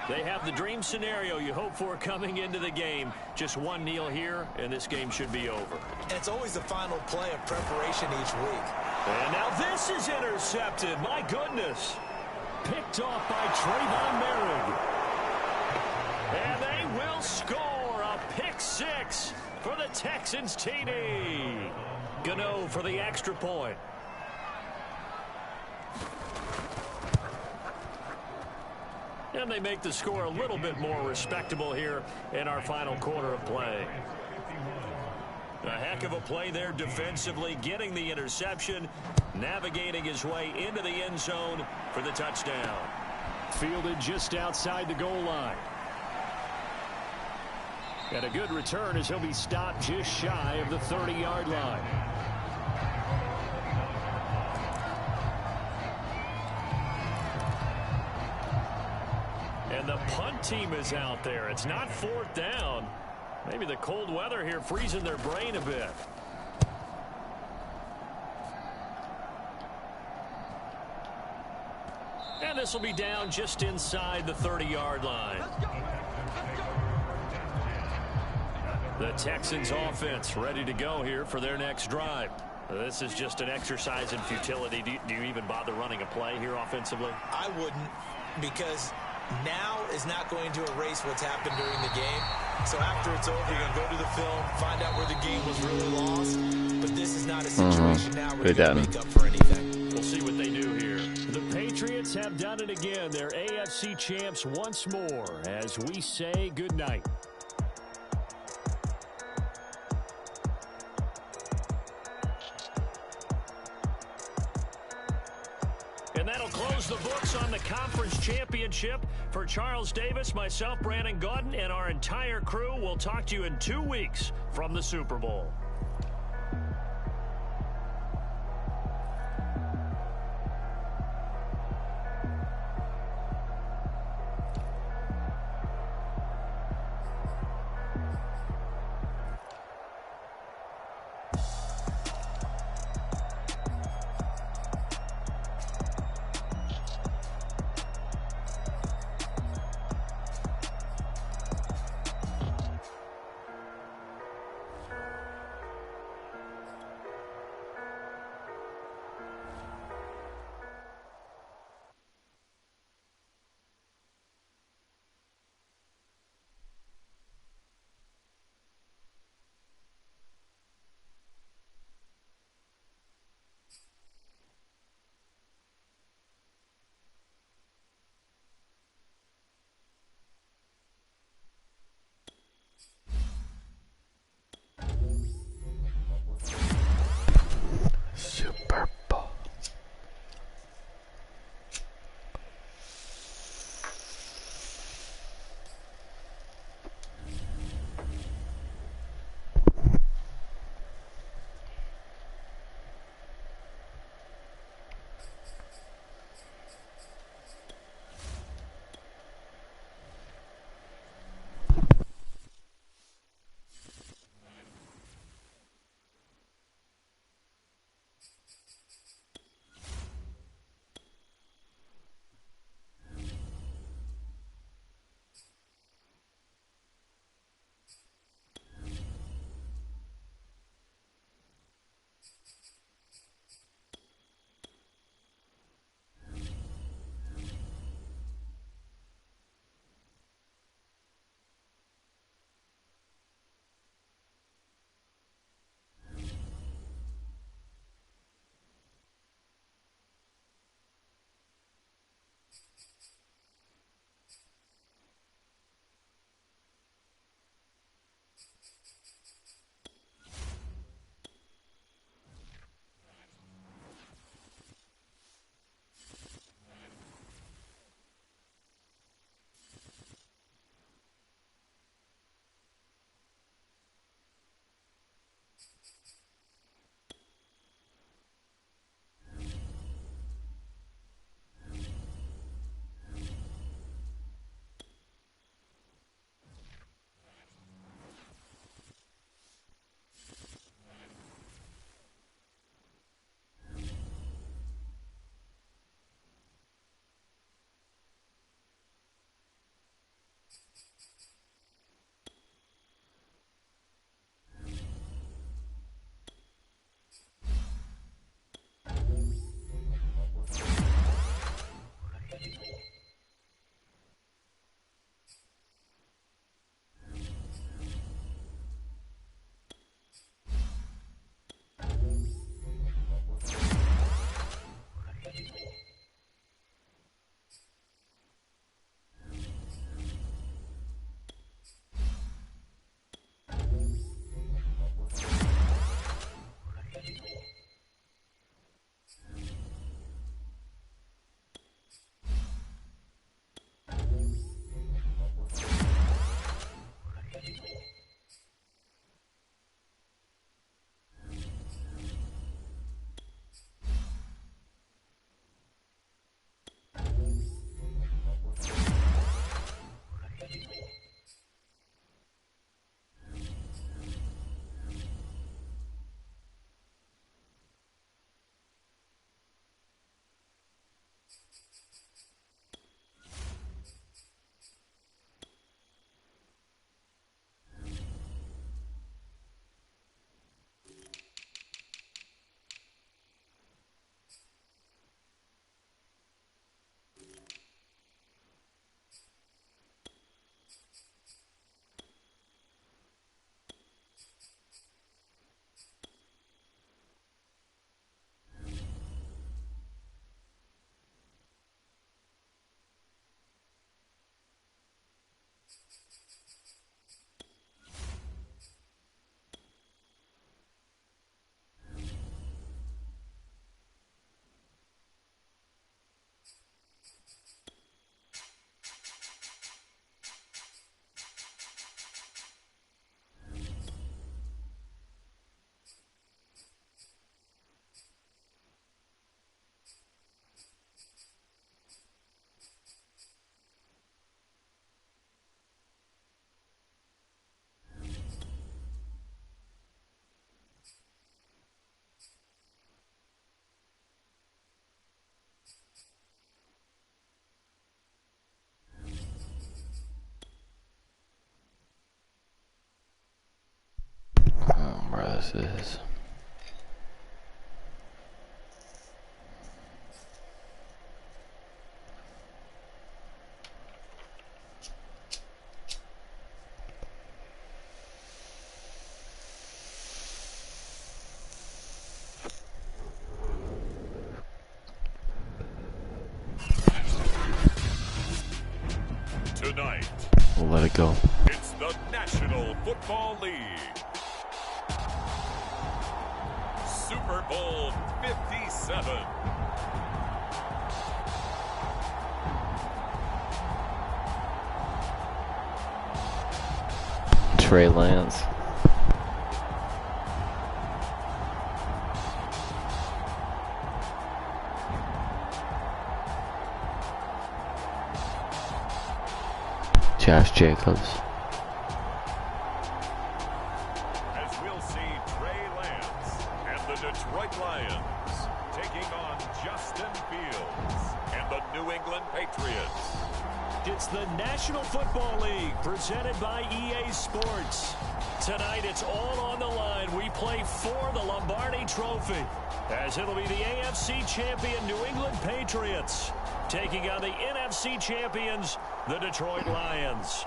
They have the dream scenario you hope for coming into the game. Just one kneel here, and this game should be over. And it's always the final play of preparation each week. And now this is intercepted. My goodness. Picked off by Trayvon Merrick. And they will score a pick 6 for the Texans TD. Gano for the extra point. And they make the score a little bit more respectable here in our final quarter of play. A heck of a play there defensively, getting the interception, navigating his way into the end zone for the touchdown. Fielded just outside the goal line. And a good return as he'll be stopped just shy of the 30-yard line. And the punt team is out there. It's not 4th down. Maybe the cold weather here freezing their brain a bit. And this will be down just inside the 30-yard line. The Texans offense ready to go here for their next drive. This is just an exercise in futility. Do you even bother running a play here offensively? I wouldn't, because now is not going to erase what's happened during the game. So after it's over, you're going to go to the film, find out where the game was really lost. But this is not a situation now where you're going to make up for anything. We'll see what they do here. The Patriots have done it again. They're AFC champs once more as we say goodnight. And that'll close the books on the conference championship. For Charles Davis, myself, Brandon Gaudin, and our entire crew, we'll talk to you in 2 weeks from the Super Bowl. this is. Tonight, We'll let it go. it's the National Football League. Super Bowl 57. Trey Lance. Josh Jacobs. As we'll see Trey Lance and the Detroit Lions taking on Justin Fields and the New England Patriots. It's the National Football League presented by EA Sports. Tonight it's all on the line. We play for the Lombardi Trophy, as it'll be the AFC champion New England Patriots taking on the NFC champions, the Detroit Lions.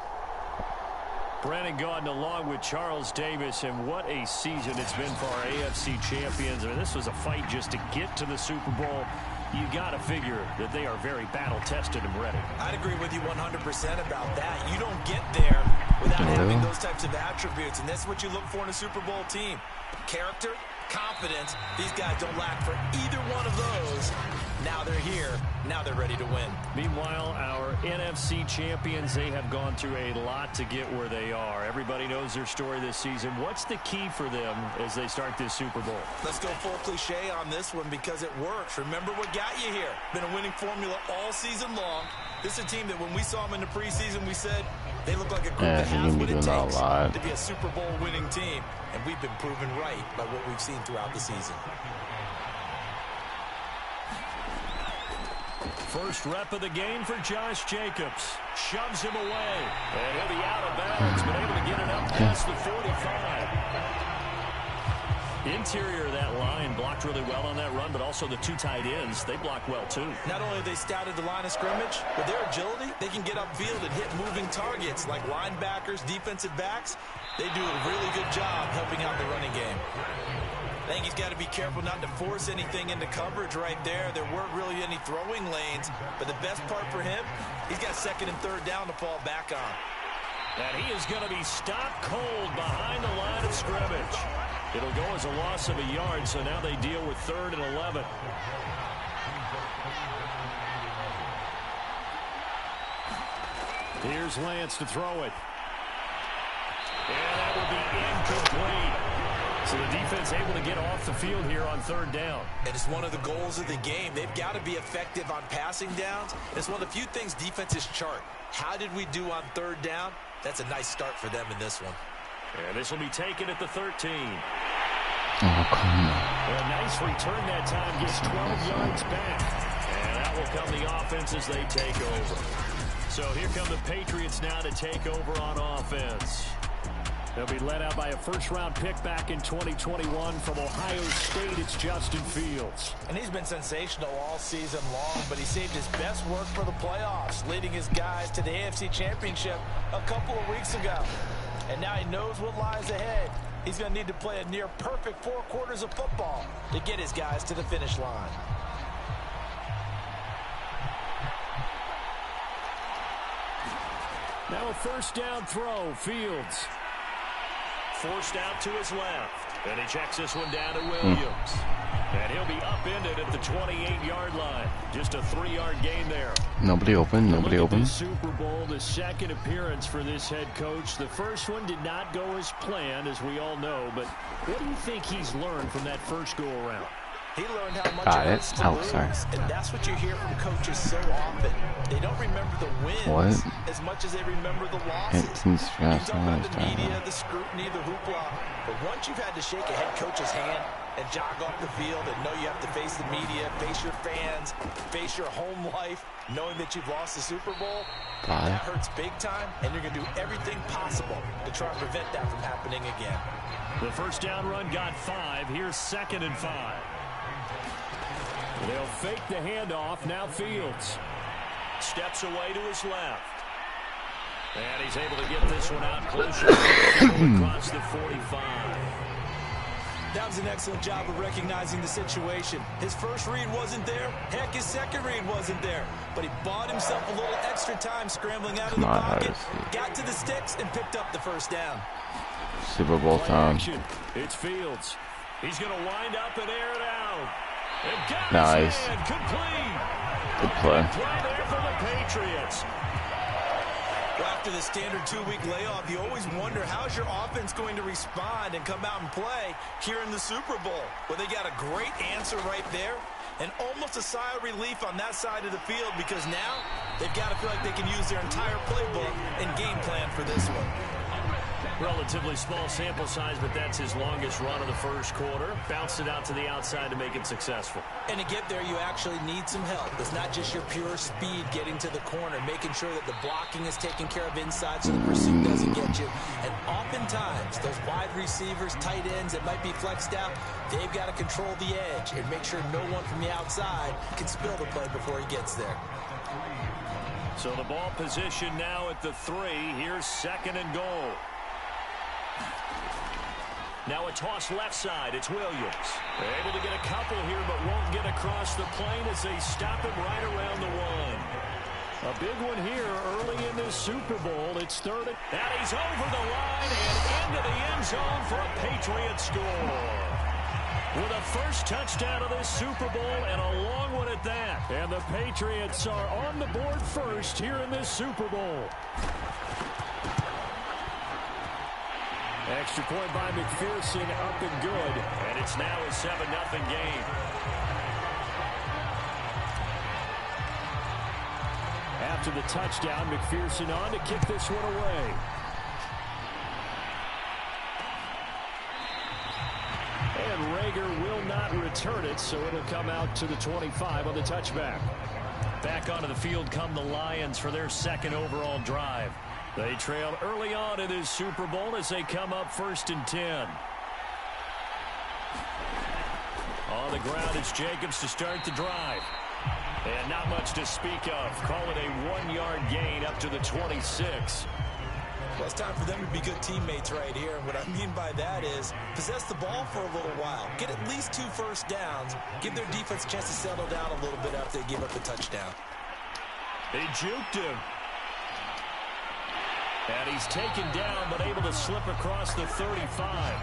Brandon Gaudin along with Charles Davis, and what a season it's been for our AFC champions. I mean, this was a fight just to get to the Super Bowl. You got to figure that they are very battle-tested and ready. I'd agree with you 100% about that. You don't get there without having those types of attributes, and that's what you look for in a Super Bowl team. Character, confidence. These guys don't lack for either one of those. Now they're here. Now they're ready to win. Meanwhile, our NFC champions, they have gone through a lot to get where they are. Everybody knows their story this season. What's the key for them as they start this Super Bowl? Let's go full cliche on this one because it works. Remember what got you here. Been a winning formula all season long. This is a team that when we saw them in the preseason, we said they look like a group that has what it takes to be a Super Bowl winning team. And we've been proven right by what we've seen throughout the season. First rep of the game for Josh Jacobs. Shoves him away. And he'll be out of bounds, but able to get it up past the 45. Interior of that line blocked really well on that run, but also the two tight ends, they block well too. Not only have they scouted the line of scrimmage, with their agility, they can get upfield and hit moving targets like linebackers, defensive backs. They do a really good job helping out the running game. I think he's got to be careful not to force anything into coverage right there. There weren't really any throwing lanes, but the best part for him, he's got second and third down to fall back on. And he is going to be stopped cold behind the line of scrimmage. It'll go as a loss of a yard, so now they deal with 3rd and 11. Here's Lance to throw it. And that will be incomplete. So the defense able to get off the field here on 3rd down. And it's one of the goals of the game. They've got to be effective on passing downs. It's one of the few things defenses chart. How did we do on 3rd down? That's a nice start for them in this one. And this will be taken at the 13. Oh, come on. A nice return that time, gets 12 yards back. And that will come the offense as they take over. So here come the Patriots now to take over on offense. They'll be led out by a first-round pick back in 2021 from Ohio State. It's Justin Fields. And he's been sensational all season long, but he saved his best work for the playoffs, leading his guys to the AFC Championship a couple of weeks ago. And now he knows what lies ahead. He's going to need to play a near-perfect 4 quarters of football to get his guys to the finish line. Now a first down throw, Fields. Forced out to his left. And he checks this one down to Williams. And he'll be upended at the 28-yard line. Just a 3-yard gain there. Nobody open, nobody open. Super Bowl, the second appearance for this head coach. The first one did not go as planned, as we all know. But what do you think he's learned from that first go-around? He learned how much it hurts to lose, and that's what you hear from coaches so often. They don't remember the wins as much as they remember the losses. You talk about the media, the scrutiny, the hoopla, but once you've had to shake a head coach's hand, and jog off the field and know you have to face the media, face your fans, face your home life, knowing that you've lost the Super Bowl, that hurts big time, and you're going to do everything possible to try and prevent that from happening again. The first down run got 5. Here's 2nd and 5. They'll fake the handoff. Now Fields steps away to his left. And he's able to get this one out closer across the 45. That was an excellent job of recognizing the situation. His first read wasn't there. Heck, his second read wasn't there. But he bought himself a little extra time scrambling out of the pocket, got to the sticks, and picked up the first down. Super Bowl time. It's Fields. He's going to wind up and air it out. Nice. Complete. Good play. Play there for the Patriots. Well, after the standard 2-week layoff, you always wonder how's your offense going to respond and come out and play here in the Super Bowl. Well, they got a great answer right there and almost a sigh of relief on that side of the field because now they've got to feel like they can use their entire playbook and game plan for this one. Relatively small sample size, but that's his longest run of the first quarter. Bounced it out to the outside to make it successful. And to get there, you actually need some help. It's not just your pure speed getting to the corner, making sure that the blocking is taken care of inside so the pursuit doesn't get you. And oftentimes, those wide receivers, tight ends that might be flexed out, they've got to control the edge and make sure no one from the outside can spill the play before he gets there. So the ball position now at the 3. Here's 2nd and goal. Now a toss left side. It's Williams. They're able to get a couple here, but won't get across the plane as they stop him right around the 1. A big one here early in this Super Bowl. It's 3rd. And he's over the line and into the end zone for a Patriots score. With a first touchdown of this Super Bowl and a long one at that. And the Patriots are on the board first here in this Super Bowl. Extra point by McPherson, up and good. And it's now a 7-0 game. After the touchdown, McPherson on to kick this one away. And Rager will not return it, so it'll come out to the 25 on the touchback. Back onto the field come the Lions for their 2nd overall drive. They trail early on in this Super Bowl as they come up 1st and 10. On the ground, it's Jacobs to start the drive. And not much to speak of. Call it a 1-yard gain up to the 26. Well, it's time for them to be good teammates right here. And what I mean by that is possess the ball for a little while. Get at least 2 first downs. Give their defense a chance to settle down a little bit after they give up the touchdown. They juked him. And he's taken down, but able to slip across the 35.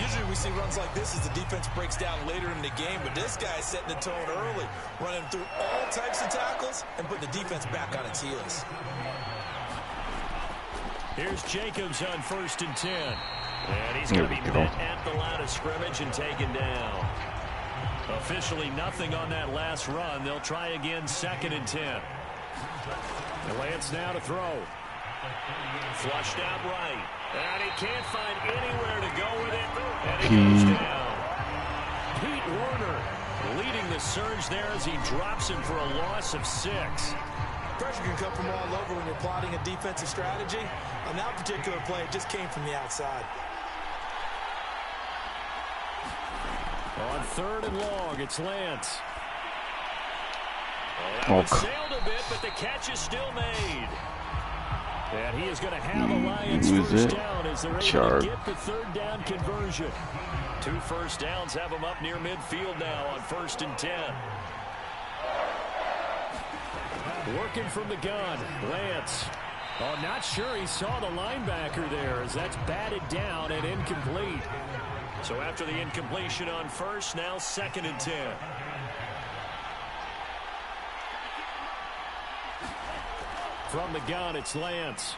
Usually we see runs like this as the defense breaks down later in the game, but this guy is setting the tone early, running through all types of tackles and putting the defense back on its heels. Here's Jacobs on 1st and 10. And he's going to be met at the line of scrimmage and taken down. Officially nothing on that last run. They'll try again 2nd and 10. Lance now to throw. Flushed out right. And he can't find anywhere to go with it. And he goes down. Pete Werner leading the surge there as he drops him for a loss of 6. Pressure can come from all over when you're plotting a defensive strategy. On that particular play, it just came from the outside. On 3rd and long, it's Lance. Well, that one sailed a bit, but the catch is still made. And he is going to have a Lions first down as they're able to get the 3rd down conversion. 2 first downs have them up near midfield now on 1st and 10. Working from the gun, Lance. Oh, not sure he saw the linebacker there as that's batted down and incomplete. So after the incompletion on 1st, now 2nd and 10. From the gun, it's Lance.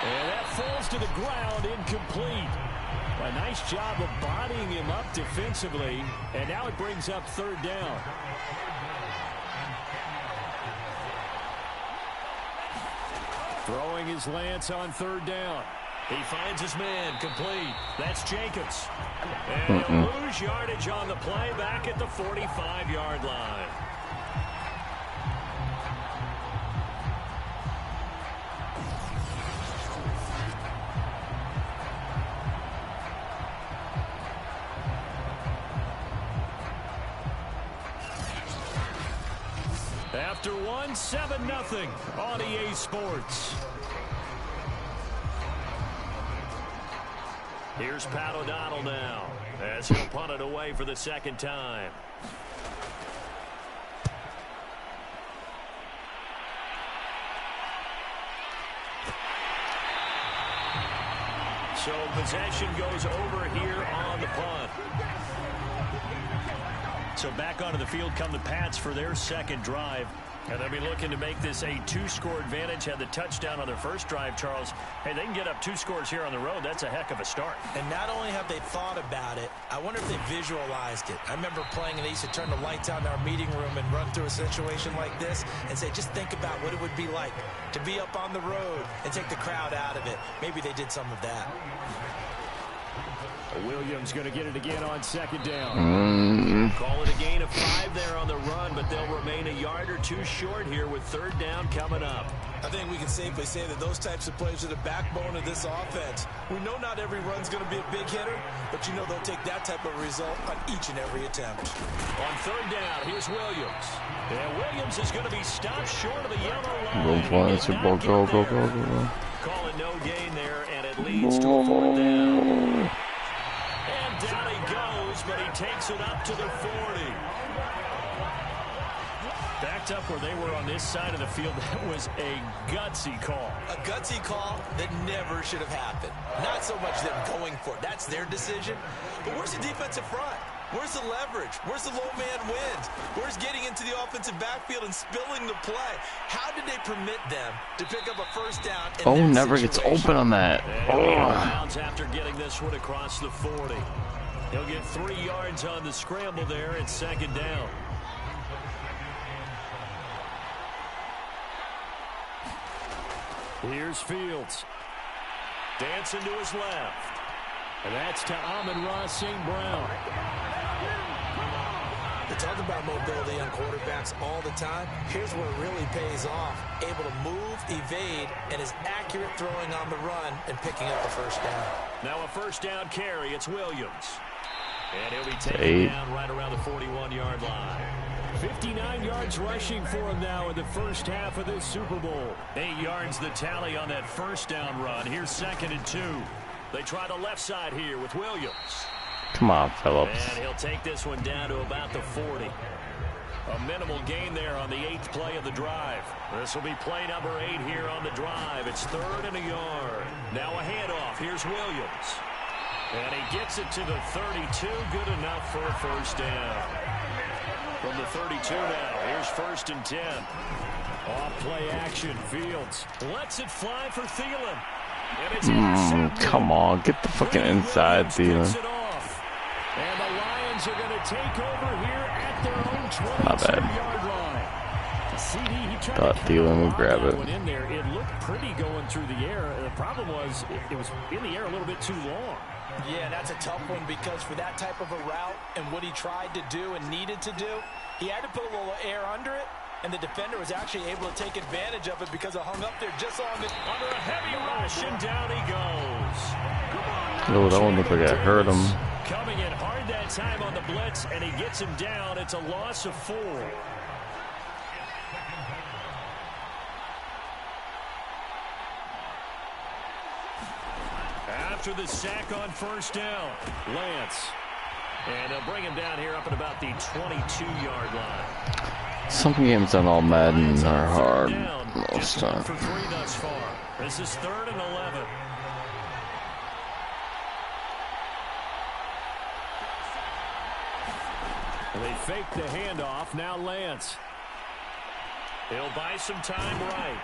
And that falls to the ground, incomplete. A nice job of bodying him up defensively. And now it brings up 3rd down. Throwing his Lance on 3rd down. He finds his man, complete. That's Jacobs. And he'll lose yardage on the play back at the 45-yard line. After one, 7-0 on EA Sports. Here's Pat O'Donnell now as he'll punt it away for the second time. So possession goes over here on the punt. So back onto the field come the Pats for their second drive. And they'll be looking to make this a 2-score advantage. Had the touchdown on their first drive, Charles. Hey, they can get up 2 scores here on the road. That's a heck of a start. And not only have they thought about it, I wonder if they visualized it. I remember playing and they used to turn the lights on in our meeting room and run through a situation like this and say, just think about what it would be like to be up on the road and take the crowd out of it. Maybe they did some of that. Williams going to get it again on second down. Call it a gain of 5 there on the run, but they'll remain a yard or 2 short here with third down coming up. I think we can safely say that those types of plays are the backbone of this offense. We know not every run's going to be a big hitter, but you know they'll take that type of result on each and every attempt. On third down, here's Williams. And Williams is going to be stopped short of the yellow line. Go. Calling no gain there, and it leads to a fourth down. And down he goes, but he takes it up to the 40. Backed up where they were on this side of the field. That was a gutsy call. A gutsy call that never should have happened. Not so much them going for it. That's their decision. But where's the defensive front? Where's the leverage? Where's the low man wins? Where's getting into the offensive backfield and spilling the play? How did they permit them to pick up a first down in that never situation? gets open on that. After getting this one across the 40. He'll get 3 yards on the scramble there at second down. Here's Fields. Dancing to his left. And that's to Amon-Ra St. Brown. They talk about mobility on quarterbacks all the time. Here's where it really pays off. Able to move, evade, and is accurate throwing on the run and picking up the first down. Now a first down carry. It's Williams. And he'll be taken down right around the 41-yard line. 59 yards rushing for him now in the first half of this Super Bowl. 8 yards the tally on that first down run. Here's 2nd and 2. They try the left side here with Williams. Come on, Phillips. And he'll take this one down to about the 40. A minimal gain there on the 8th play of the drive. This will be play number 8 here on the drive. It's 3rd and a yard. Now a handoff. Here's Williams. And he gets it to the 32. Good enough for a first down. From the 32 now, here's 1st and 10. Off play action. Fields lets it fly for Thielen. And it's intercepted. Come on, get the fucking inside, Thielen. And the Lions are going to take over here at their own 22-yard line. The CD, he tried Thought Thielen would grab it. In there. It looked pretty going through the air. The problem was it was in the air a little bit too long. Yeah, that's a tough one because for that type of a route and what he tried to do and needed to do, he had to put a little air under it, and the defender was actually able to take advantage of it because it hung up there just under a heavy rush, and down he goes. Oh, that one looked like it hurt him. Coming in hard that time on the blitz, and he gets him down. It's a loss of 4. After the sack on first down, Lance. And they'll bring him down here up at about the 22-yard line. Some games on all Madden are hard most time. For 3 thus far. This is 3rd and 11. They fake the handoff. Now Lance. He'll buy some time right.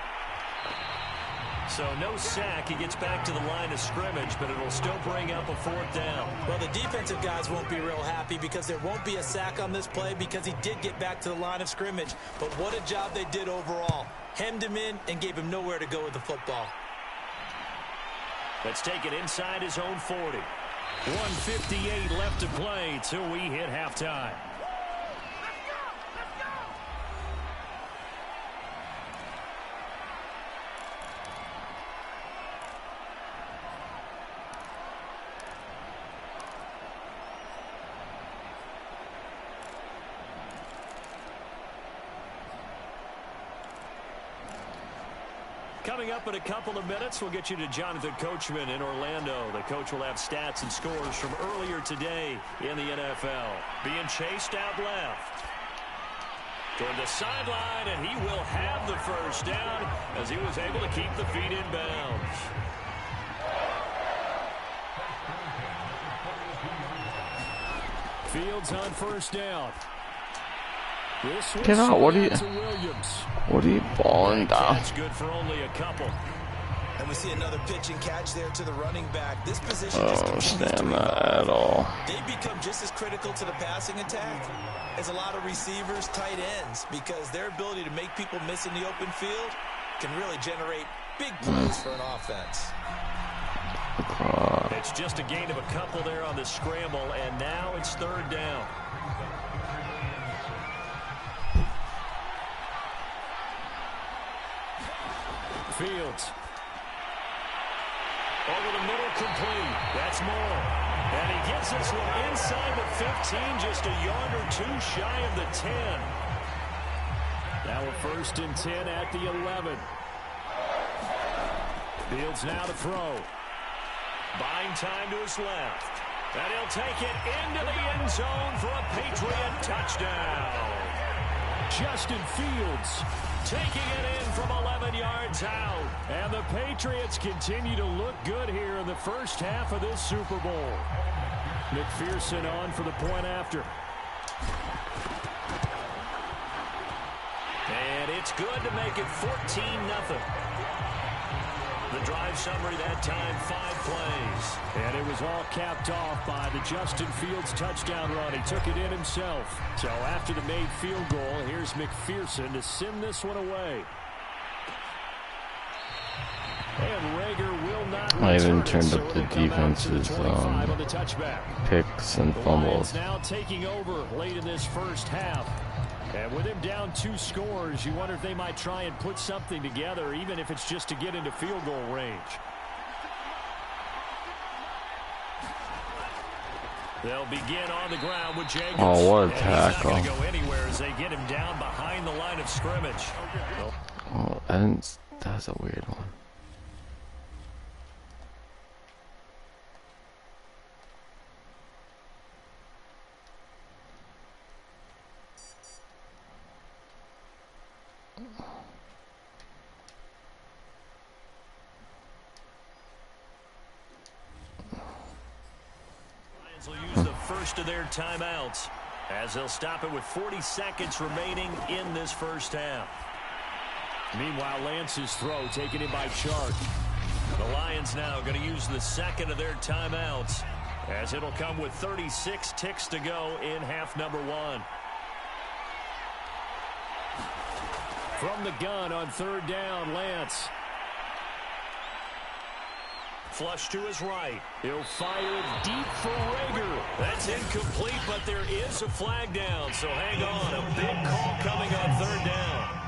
So no sack. He gets back to the line of scrimmage, but it'll still bring up a 4th down. Well, the defensive guys won't be real happy because there won't be a sack on this play because he did get back to the line of scrimmage. But what a job they did overall. Hemmed him in and gave him nowhere to go with the football. Let's take it inside his own 40. 1:58 left to play till we hit halftime. Coming up in a couple of minutes, we'll get you to Jonathan Coachman in Orlando. The coach will have stats and scores from earlier today in the NFL. Being chased out left. Toward the sideline, and he will have the first down as he was able to keep the feet in bounds. Fields on first down. What are you balling down? That's good for only a couple. And we see another pitch and catch there to the running back. This position I don't understand that at all. They become just as critical to the passing attack as a lot of receivers, tight ends, because their ability to make people miss in the open field can really generate big plays for an offense. It's just a gain of a couple there on the scramble, and now it's third down. Fields. Over the middle, complete. That's more. And he gets this one inside the 15, just a yard or two shy of the 10. Now a 1st and 10 at the 11. Fields now to throw. Buying time to his left. And he'll take it into the end zone for a Patriot touchdown. Justin Fields taking it in from 11 yards out. And the Patriots continue to look good here in the first half of this Super Bowl. McPherson on for the point after. And it's good to make it 14-0. The drive summary that time, 5 plays. And it was all capped off by the Justin Fields touchdown run. He took it in himself. So after the made field goal, here's McPherson to send this one away. And Rager will not I even return turned it, up so the it'll come out to the defense's 25 on the touchback. picks and The fumbles. Lions now taking over late in this first half. And with him down 2 scores, you wonder if they might try and put something together, even if it's just to get into field goal range. They'll begin on the ground with Jacobs. Oh, what a and tackle. he's not going to go anywhere as they get him down behind the line of scrimmage. Oh, that's a weird one. Will use the first of their timeouts as they'll stop it with 40 seconds remaining in this first half. Meanwhile, Lance's throw taken in by Chark. The Lions now going to use the second of their timeouts as it'll come with 36 ticks to go in half number 1. From the gun on third down, Lance. Flush to his right. He'll fire deep for Rager. That's incomplete, but there is a flag down, so hang on. A big call coming on third down.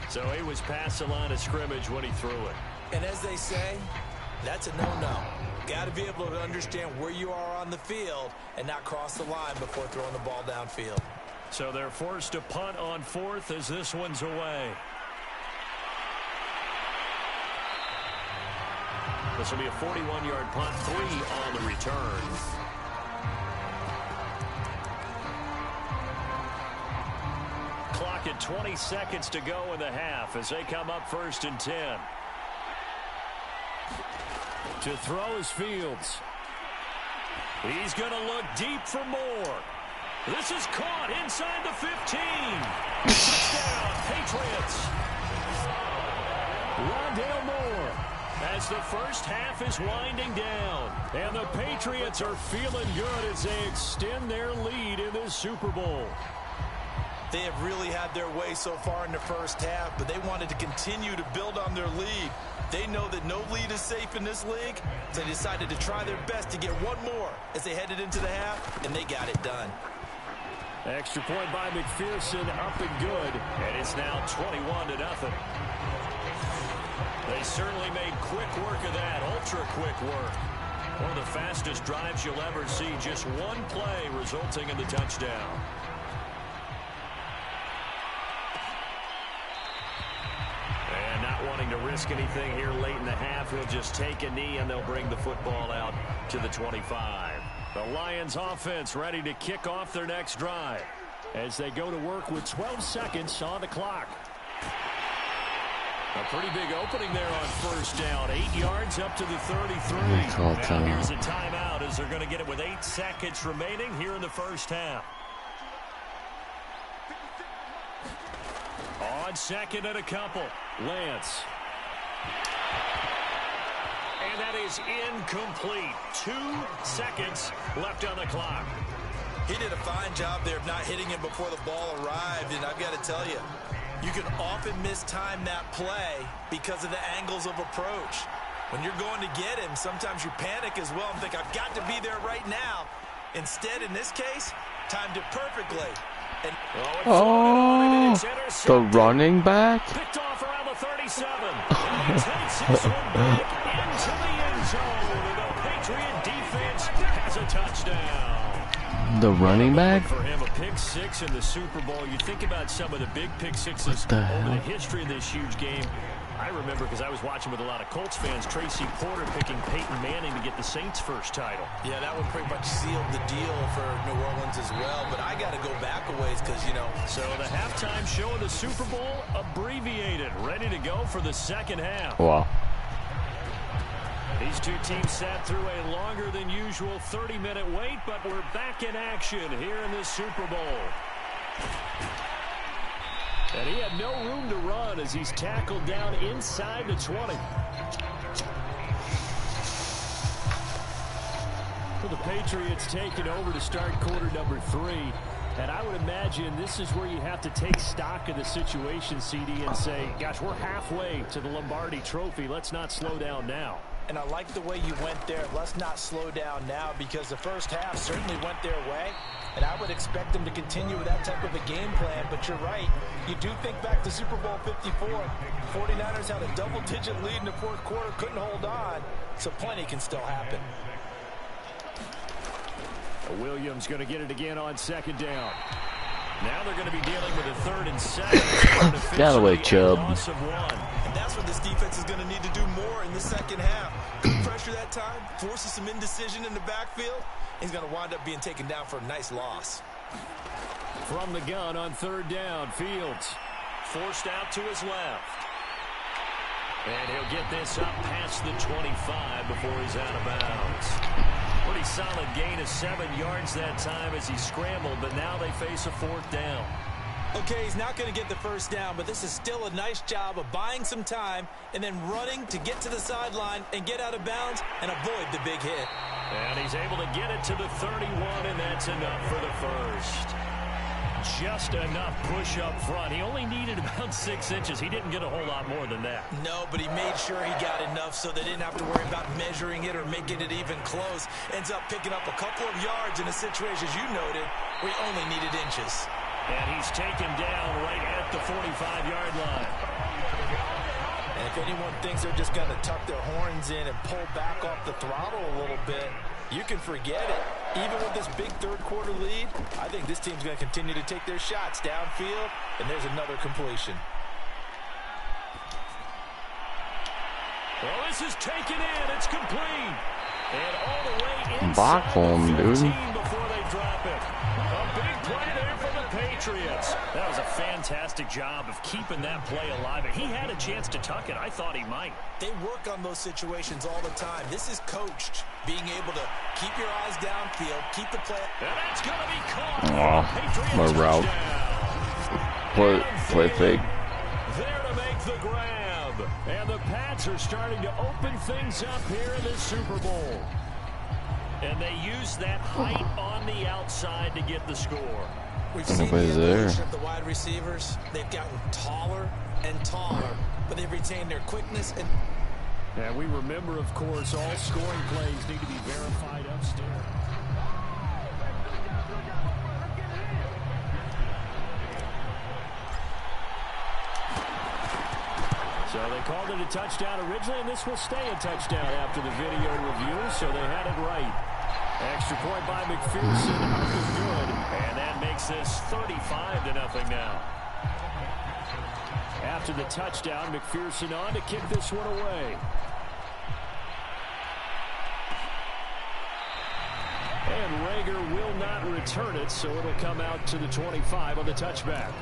So he was past the line of scrimmage when he threw it. And as they say, that's a no-no. Got to be able to understand where you are on the field and not cross the line before throwing the ball downfield. So they're forced to punt on 4th as this one's away. This will be a 41-yard punt, 3 on the return. Clock at 20 seconds to go in the half as they come up 1st and 10. To throw is Fields. He's going to look deep for more. This is caught inside the 15. Touchdown, Patriots. Rondale Moore. As the first half is winding down. And the Patriots are feeling good as they extend their lead in this Super Bowl. They have really had their way so far in the first half, but they wanted to continue to build on their lead. They know that no lead is safe in this league, so they decided to try their best to get one more as they headed into the half, and they got it done. Extra point by McPherson, up and good, and it's now 21-0. They certainly made quick work of that, ultra-quick work. One of the fastest drives you'll ever see, just one play resulting in the touchdown. And not wanting to risk anything here late in the half, he'll just take a knee and they'll bring the football out to the 25. The Lions offense ready to kick off their next drive as they go to work with 12 seconds on the clock. A pretty big opening there on first down. 8 yards up to the 33. Now here's a timeout as they're going to get it with 8 seconds remaining here in the first half. On second and a couple, Lance. And that is incomplete. 2 seconds left on the clock. He did a fine job there of not hitting him before the ball arrived, and I've got to tell you, you can often mistime that play because of the angles of approach. When you're going to get him, sometimes you panic as well and think, I've got to be there right now. Instead, in this case, timed it perfectly. And the running back? Picked off around the 37. And he takes his one back into the end zone. And the Patriot defense has a touchdown. The running back? For him, a pick 6 in the Super Bowl. You think about some of the big pick 6s over the history of this huge game. I remember, because I was watching with a lot of Colts fans, Tracy Porter picking Peyton Manning to get the Saints' first title. Yeah, that one pretty much sealed the deal for New Orleans as well. But I got to go back a ways because, you know. So the halftime show of the Super Bowl abbreviated, ready to go for the second half. Wow. These two teams sat through a longer than usual 30-minute wait, but we're back in action here in the Super Bowl. And he had no room to run as he's tackled down inside the 20. For the Patriots taking over to start quarter number 3. And I would imagine this is where you have to take stock of the situation, CD, and say, gosh, we're halfway to the Lombardi Trophy. Let's not slow down now. And I like the way you went there. Let's not slow down now, because the first half certainly went their way. And I would expect them to continue with that type of a game plan. But you're right. You do think back to Super Bowl 54. 49ers had a double-digit lead in the fourth quarter, couldn't hold on. So plenty can still happen. Williams going to get it again on second down. Now they're going to be dealing with a 3rd and 7. Get away, Chubb. And that's what this defense is going to need to do more in the second half. Good pressure that time, forces some indecision in the backfield. He's going to wind up being taken down for a nice loss. From the gun on 3rd down, Fields forced out to his left. And he'll get this up past the 25 before he's out of bounds. Pretty solid gain of 7 yards that time as he scrambled, but now they face a 4th down. Okay, he's not going to get the first down, but this is still a nice job of buying some time and then running to get to the sideline and get out of bounds and avoid the big hit. And he's able to get it to the 31, and that's enough for the first. Just enough push up front. He only needed about 6 inches. He didn't get a whole lot more than that. No, but he made sure he got enough so they didn't have to worry about measuring it or making it even close. Ends up picking up a couple of yards in a situation, as you noted, where he only needed inches. And he's taken down right at the 45-yard line. And if anyone thinks they're just going to tuck their horns in and pull back off the throttle a little bit, you can forget it. Even with this big third quarter lead, I think this team's going to continue to take their shots downfield, and there's another completion. Well, this is taken in. It's complete. And all the way inside Block for him, the 15 dude. before they drop it. A big play there for the Patriots. That was a fantastic job of keeping that play alive. And he had a chance to tuck it. I thought he might. They work on those situations all the time. This is coached. Being able to keep your eyes downfield, keep the play. And that's going to be caught. My route. Play fake. There to make the grab. And the Pats are starting to open things up here in the Super Bowl. And they use that height on the outside to get the score. We've seen the evolution of the wide receivers. They've gotten taller and taller, but they've retained their quickness. And we remember, of course, all scoring plays need to be verified upstairs. So they called it a touchdown originally, and this will stay a touchdown after the video review, so they had it right. Extra point by McPherson. Up is good. And that makes this 35-0 now. After the touchdown, McPherson on to kick this one away. And Rager will not return it, so it'll come out to the 25 on the touchback.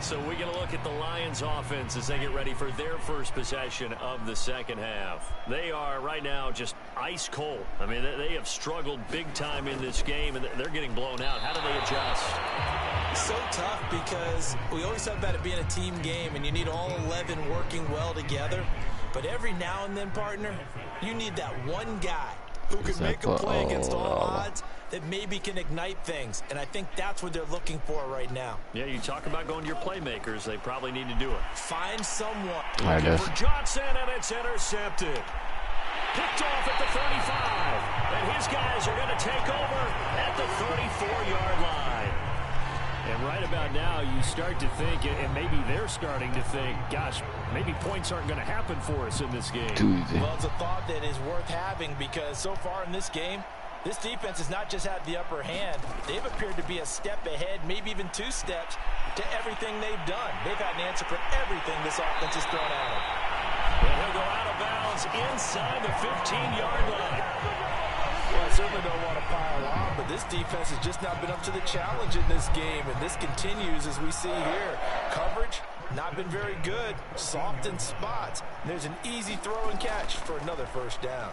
So we get a look at the Lions offense as they get ready for their first possession of the second half. They are right now just ice cold. I mean, they have struggled big time in this game, and they're getting blown out. How do they adjust? So tough because we always talk about it being a team game, and you need all 11 working well together. But every now and then, partner, you need that one guy who can make a play against all odds that maybe can ignite things. And I think that's what they're looking for right now. Yeah, you talk about going to your playmakers. They probably need to do it. Find someone. Looking for Johnson, and it's intercepted. Picked off at the 35. And his guys are going to take over at the 34-yard line. And right about now, you start to think, and maybe they're starting to think, gosh, maybe points aren't going to happen for us in this game. Well, it's a thought that is worth having because so far in this game, this defense has not just had the upper hand. They've appeared to be a step ahead, maybe even 2 steps to everything they've done. They've had an answer for everything this offense has thrown at them. And he'll go out of bounds inside the 15-yard line. Well, I certainly don't want to pile on, but this defense has just not been up to the challenge in this game, and this continues as we see here. Coverage, not been very good, soft in spots. And there's an easy throw and catch for another first down.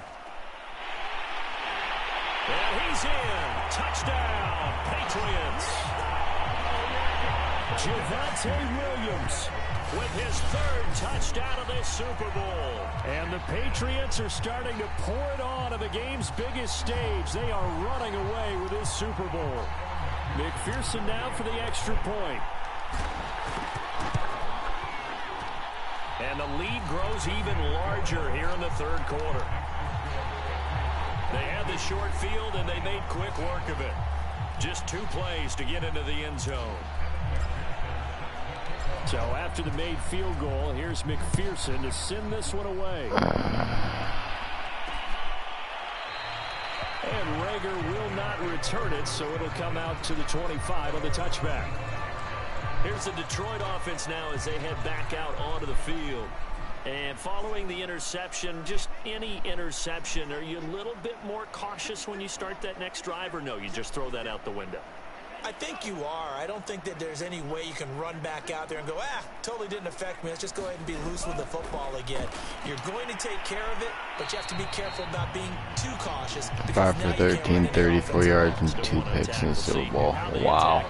And he's in. Touchdown, Patriots. Javonte Williams with his 3rd touchdown of this Super Bowl. And the Patriots are starting to pour it on the game's biggest stage. They are running away with this Super Bowl. McPherson now for the extra point. And the lead grows even larger here in the 3rd quarter. They had the short field, and they made quick work of it. Just 2 plays to get into the end zone. So after the made field goal, here's McPherson to send this one away. And Rager will not return it, so it'll come out to the 25 on the touchback. Here's the Detroit offense now as they head back out onto the field. And following the interception, just any interception, are you a little bit more cautious when you start that next drive, or no, you just throw that out the window? I think you are. I don't think that there's any way you can run back out there and go, totally didn't affect me. Let's just go ahead and be loose with the football again. You're going to take care of it, but you have to be careful about being too cautious. 5 for 13, 34 yards, and 2 picks in the Super Bowl. Wow.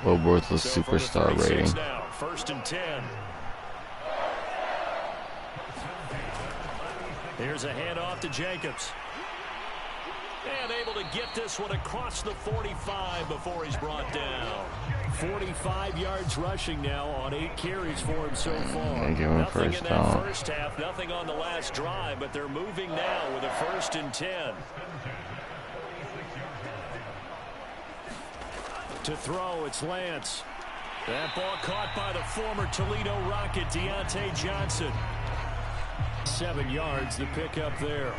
Will worthless superstar rating. 1st and 10. Here's a handoff to Jacobs. And able to get this one across the 45 before he's brought down. 45 yards rushing now on 8 carries for him so far. Nothing in that first half, nothing on the last drive, but they're moving now with a 1st and 10. To throw, it's Lance. That ball caught by the former Toledo Rocket, Deontay Johnson. 7 yards, the pickup there.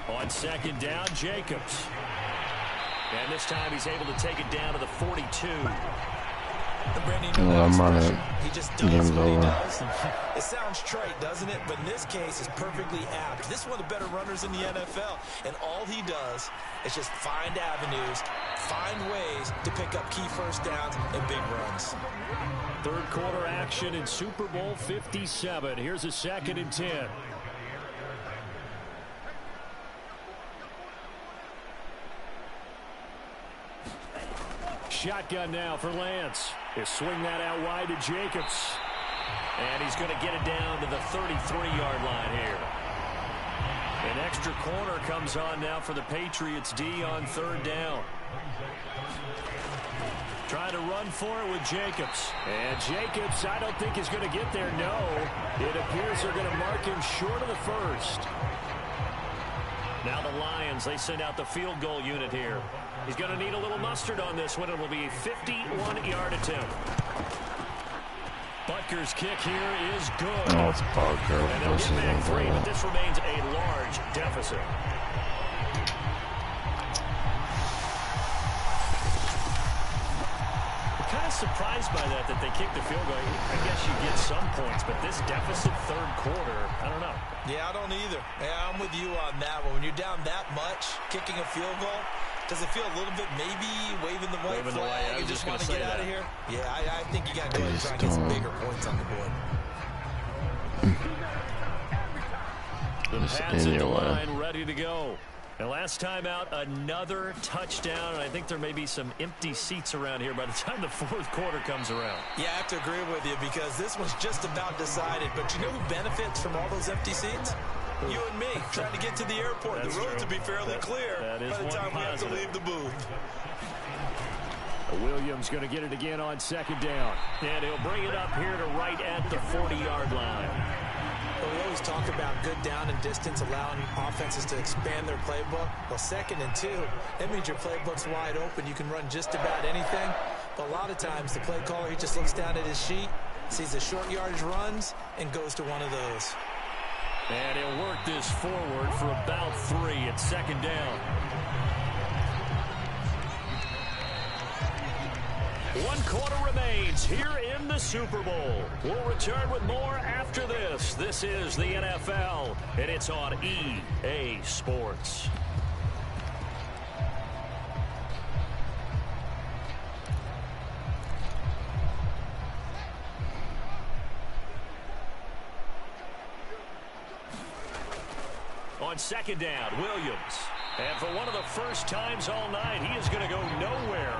On 2nd down, Jacobs. And this time he's able to take it down to the 42. I'm running. He just does what he does. It sounds trite, doesn't it? But in this case, it's perfectly apt. This is one of the better runners in the NFL. And all he does is just find avenues, find ways to pick up key first downs and big runs. 3rd quarter action in Super Bowl 57. Here's a 2nd and 10. Shotgun now for Lance. He'll swing that out wide to Jacobs. And he's going to get it down to the 33-yard line here. An extra corner comes on now for the Patriots D on 3rd down. Trying to run for it with Jacobs. And Jacobs, I don't think is going to get there. No. It appears they're going to mark him short of the first. Now the Lions, they send out the field goal unit here. He's going to need a little mustard on this one. It will be a 51-yard attempt. Butker's kick here is good. Oh, it's Butker. And they'll get back 3, but this remains a large deficit. Kind of surprised by that they kicked the field goal. I guess you get some points, but this deficit 3rd quarter, I don't know. Yeah, I don't either. Yeah, I'm with you on that one. When you're down that much, kicking a field goal, does it feel a little bit maybe waving the white flag? You just want to get out of here? Yeah, I think you got to go ahead and try and get some bigger points on the board. The Pats at the line ready to go. And last time out, another touchdown, and I think there may be some empty seats around here by the time the 4th quarter comes around. Yeah, I have to agree with you because this one's just about decided. But you know who benefits from all those empty seats? You and me, trying to get to the airport. The roads will be fairly clear by the time we have to leave the booth. Williams going to get it again on 2nd down. And he'll bring it up here to right at the 40-yard line. Well, we always talk about good down and distance, allowing offenses to expand their playbook. Well, 2nd and 2, that means your playbook's wide open. You can run just about anything. But a lot of times, the play caller, he just looks down at his sheet, sees the short yardage runs, and goes to one of those. And he'll work this forward for about 3 at 2nd down. 1 quarter remains here in the Super Bowl. We'll return with more after this. This is the NFL, and it's on EA Sports. On 2nd down, Williams. And for one of the first times all night, he is going to go nowhere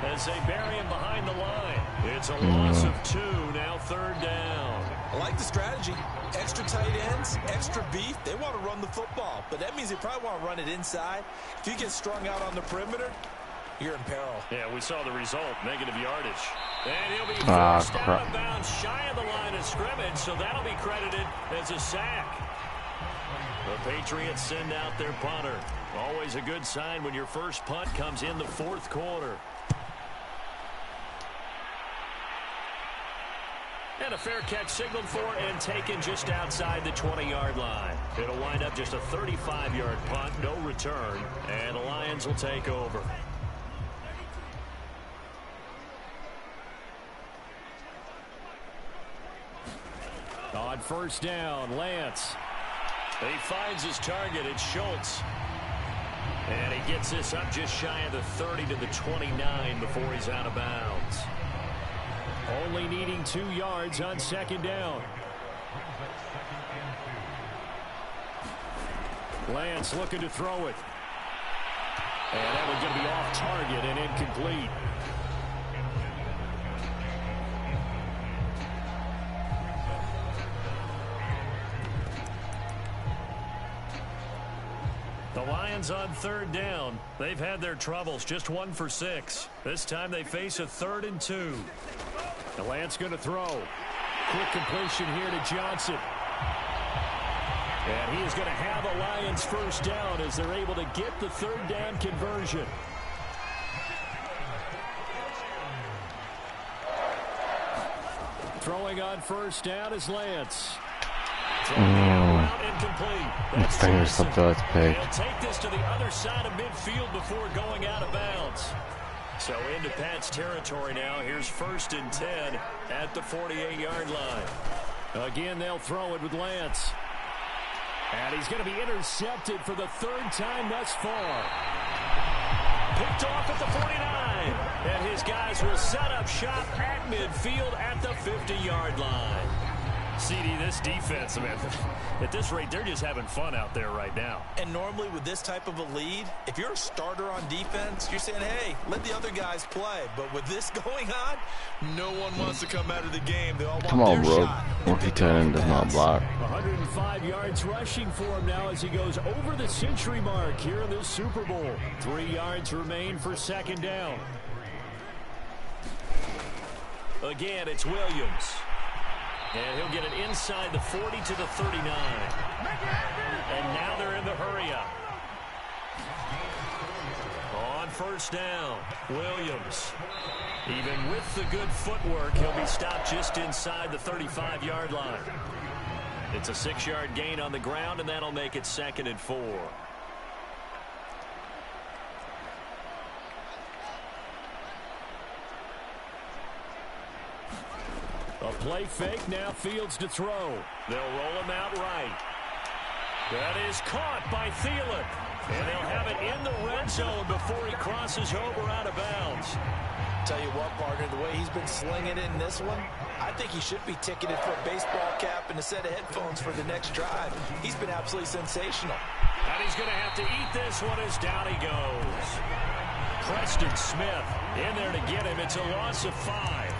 as they bury him behind the line. It's a loss of 2, now 3rd down. I like the strategy. Extra tight ends, extra beef. They want to run the football, but that means they probably want to run it inside. If you get strung out on the perimeter, you're in peril. Yeah, we saw the result, negative yardage. And he'll be forced out of bounds shy of the line of scrimmage, so that'll be credited as a sack. The Patriots send out their punter. Always a good sign when your first punt comes in the 4th quarter. And a fair catch signaled for and taken just outside the 20-yard line. It'll wind up just a 35-yard punt, no return, and the Lions will take over. On 1st down, Lance. He finds his target. It's Schultz. And he gets this up just shy of the 30 to the 29 before he's out of bounds. Only needing 2 yards on 2nd down. Lance looking to throw it. And that one's going to be off target and incomplete. The Lions on 3rd down. They've had their troubles, just 1 for 6. This time they face a 3rd and 2. The Lance going to throw. Quick completion here to Johnson. And he is going to have a Lions 1st down as they're able to get the 3rd down conversion. Throwing on 1st down is Lance. Incomplete. Fingers slipped out. It's pick. He'll take this to the other side of midfield before going out of bounds. So into Pat's territory now. Here's 1st and 10 at the 48-yard line. Again, they'll throw it with Lance. And he's going to be intercepted for the 3rd time thus far. Picked off at the 49. And his guys will set up shop at midfield at the 50-yard line. CD, this defense, man, at this rate, they're just having fun out there right now. And normally with this type of a lead, if you're a starter on defense, you're saying, hey, let the other guys play. But with this going on, no one wants to come out of the game. They all want Come on, their bro. shot. Rookie tight end does not block. 105 yards rushing for him now as he goes over the century mark here in this Super Bowl. 3 yards remain for second down. Again, it's Williams. And he'll get it inside the 40 to the 39. And now they're in the hurry-up. On first down, Williams. Even with the good footwork, he'll be stopped just inside the 35-yard line. It's a 6-yard gain on the ground, and that'll make it 2nd and 4. A play fake, now Fields to throw. They'll roll him out right. That is caught by Thielen. And they'll have it in the red zone before he crosses over out of bounds. Tell you what, partner, the way he's been slinging it in this one, I think he should be ticketed for a baseball cap and a set of headphones for the next drive. He's been absolutely sensational. And he's going to have to eat this one as down he goes. Preston Smith in there to get him. It's a loss of 5.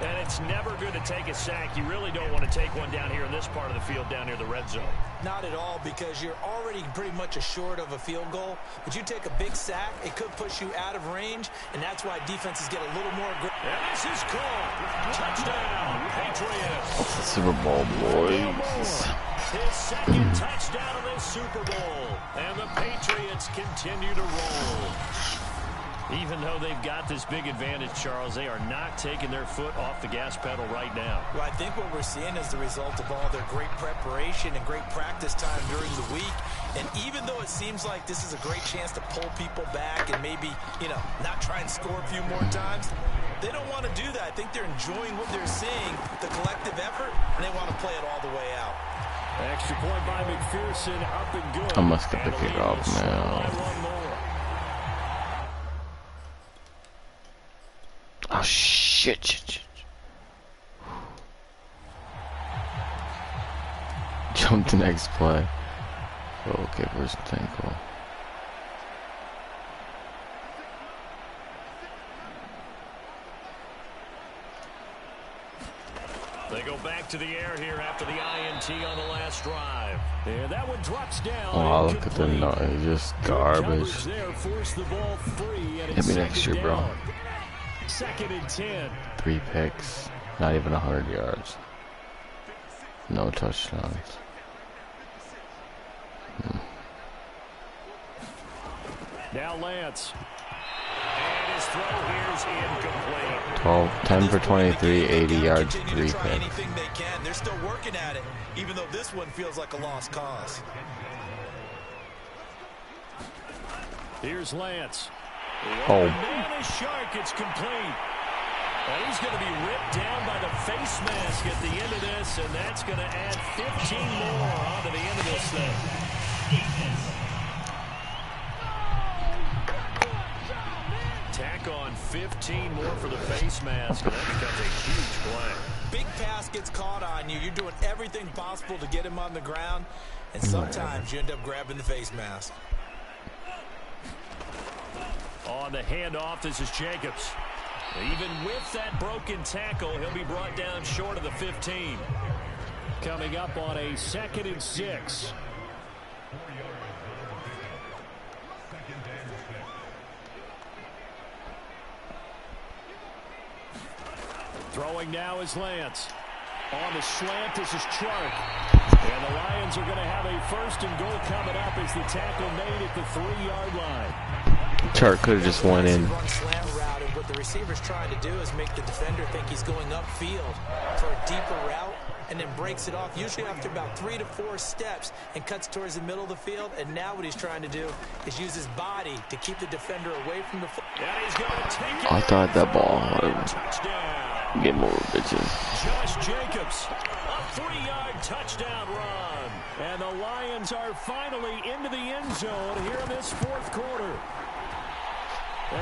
And it's never good to take a sack. You really don't want to take one down here in this part of the field down near the red zone. Not at all, because you're already pretty much assured of a field goal. But you take a big sack, it could push you out of range, and that's why defenses get a little more aggressive. And this is called. Touchdown, Patriots. It's the Super Bowl, boys. His second touchdown of this Super Bowl. And the Patriots continue to roll. Even though they've got this big advantage, Charles, they are not taking their foot off the gas pedal right now. Well, I think what we're seeing is the result of all their great preparation and great practice time during the week. And even though it seems like this is a great chance to pull people back and maybe, not try and score a few more times, they don't want to do that. I think they're enjoying what they're seeing, the collective effort, and they want to play it all the way out. Extra point by McPherson, up and good. I must get the kick off now. Oh, shit. Jump the next play. Okay, first tackle. They go back to the air here after the INT on the last drive. Yeah, that one drops down. Oh, look at the noise. Just garbage. There, force the ball free, and hit me next year, bro. 2nd and 10. 3 picks, not even 100 yards. No touchdowns. Now Lance. And his throw here is incomplete. 10 for 23, 80 yards, 3 picks. Anything they can. They're still working at it, even though this one feels like a lost cause. Here's Lance. Oh. Man is shark. It's complete. And he's going to be ripped down by the face mask at the end of this, and that's going to add 15 more onto the end of this thing. Tack on 15 more for the face mask, and that becomes a huge play. Big pass gets caught on you. You're doing everything possible to get him on the ground, and sometimes you end up grabbing the face mask. On the handoff, this is Jacobs. Even with that broken tackle, he'll be brought down short of the 15. Coming up on a 2nd and 6. Throwing now is Lance. On the slant, this is Chark. And the Lions are going to have a 1st and goal coming up as the tackle made at the 3-yard line. Chark could have just went in. What the receiver's trying to do is make the defender think he's going upfield for a deeper route and then breaks it off, usually after about 3 to 4 steps, and cuts towards the middle of the field. And now what he's trying to do is use his body to keep the defender away from the football. I thought that ball get more bitches. Josh Jacobs, a 3-yard touchdown run. And the Lions are finally into the end zone here in this 4th quarter.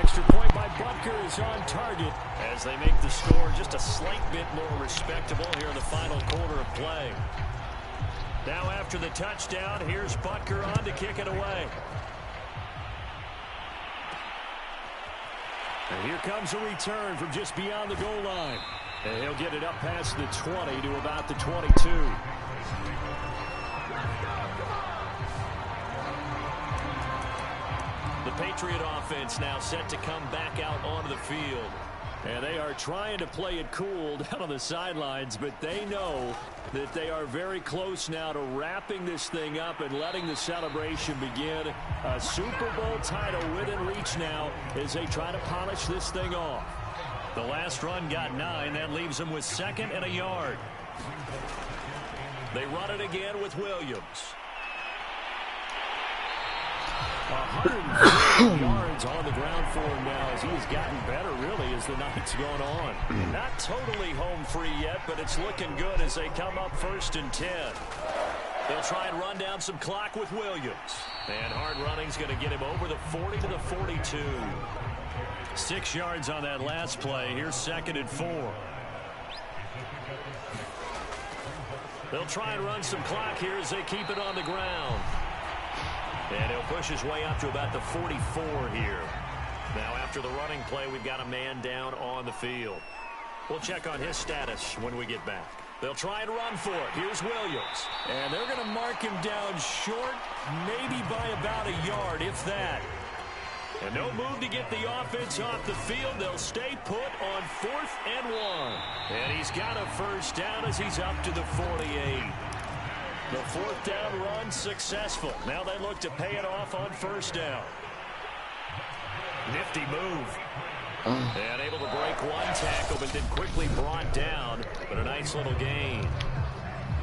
Extra point by Butker is on target as they make the score just a slight bit more respectable here in the final quarter of play. Now after the touchdown, here's Butker on to kick it away. And here comes a return from just beyond the goal line. And he'll get it up past the 20 to about the 22. The Patriot offense now set to come back out onto the field. And they are trying to play it cool down on the sidelines, but they know that they are very close now to wrapping this thing up and letting the celebration begin. A Super Bowl title within reach now as they try to polish this thing off. The last run got 9. That leaves them with 2nd and a yard. They run it again with Williams. 140 yards on the ground for him now as he's gotten better really as the night's gone on. Not totally home free yet, but it's looking good as they come up 1st and 10. They'll try and run down some clock with Williams. And hard running's going to get him over the 40 to the 42. 6 yards on that last play. Here's 2nd and 4. They'll try and run some clock here as they keep it on the ground. And he'll push his way up to about the 44 here. Now after the running play, we've got a man down on the field. We'll check on his status when we get back. They'll try and run for it. Here's Williams. And they're going to mark him down short, maybe by about a yard, if that. And no move to get the offense off the field. They'll stay put on 4th and 1. And he's got a first down as he's up to the 48. The 4th down run successful. Now they look to pay it off on 1st down. Nifty move. And able to break one tackle, but then quickly brought down. But a nice little gain.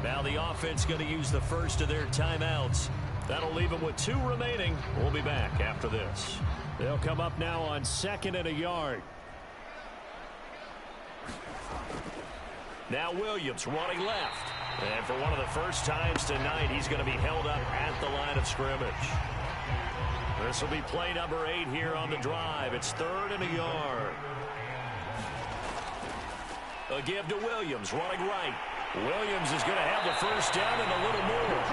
Now the offense going to use the first of their timeouts. That'll leave them with 2 remaining. We'll be back after this. They'll come up now on 2nd and a yard. Now Williams running left. And for one of the first times tonight, he's going to be held up at the line of scrimmage. This will be play number 8 here on the drive. It's 3rd and a yard. A give to Williams, running right. Williams is going to have the first down and a little more.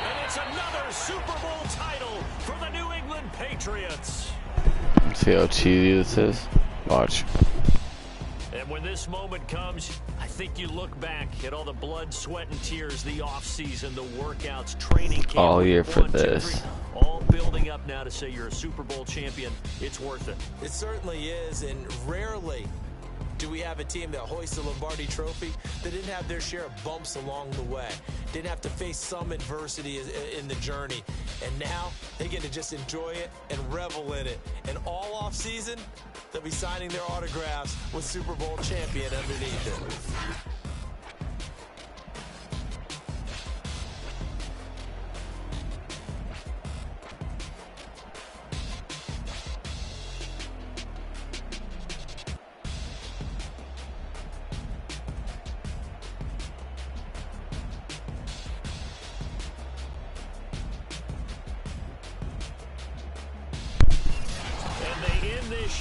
And it's another Super Bowl title for the New England Patriots. See how cheesy this is? Watch. And when this moment comes, I think you look back at all the blood, sweat, and tears, the offseason, the workouts, training camp. All year for 1, 2, 3, this. all building up now to say you're a Super Bowl champion. It's worth it. It certainly is, and rarely do we have a team that hoists the Lombardi Trophy that didn't have their share of bumps along the way, didn't have to face some adversity in the journey, and now they get to just enjoy it and revel in it. And all off season, they'll be signing their autographs with Super Bowl champion underneath it.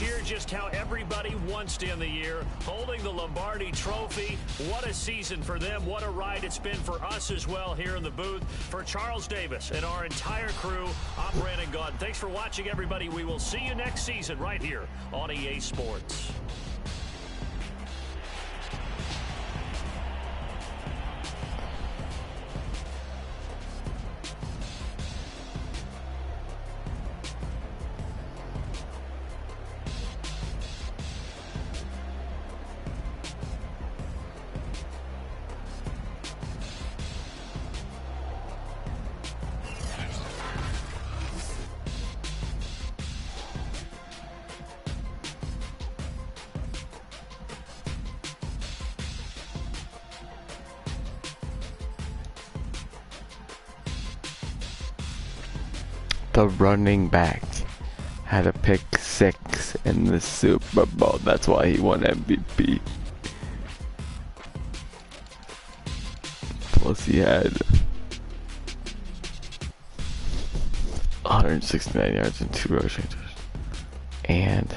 Year just how everybody wants to end the year, holding the Lombardi Trophy. What a season for them. What a ride it's been for us as well here in the booth. For Charles Davis and our entire crew, I'm Brandon Gaudin. Thanks for watching, everybody. We will see you next season right here on EA Sports. The running back had a pick 6 in the Super Bowl. That's why he won MVP. Plus he had 169 yards and 2 rushing touchdowns. And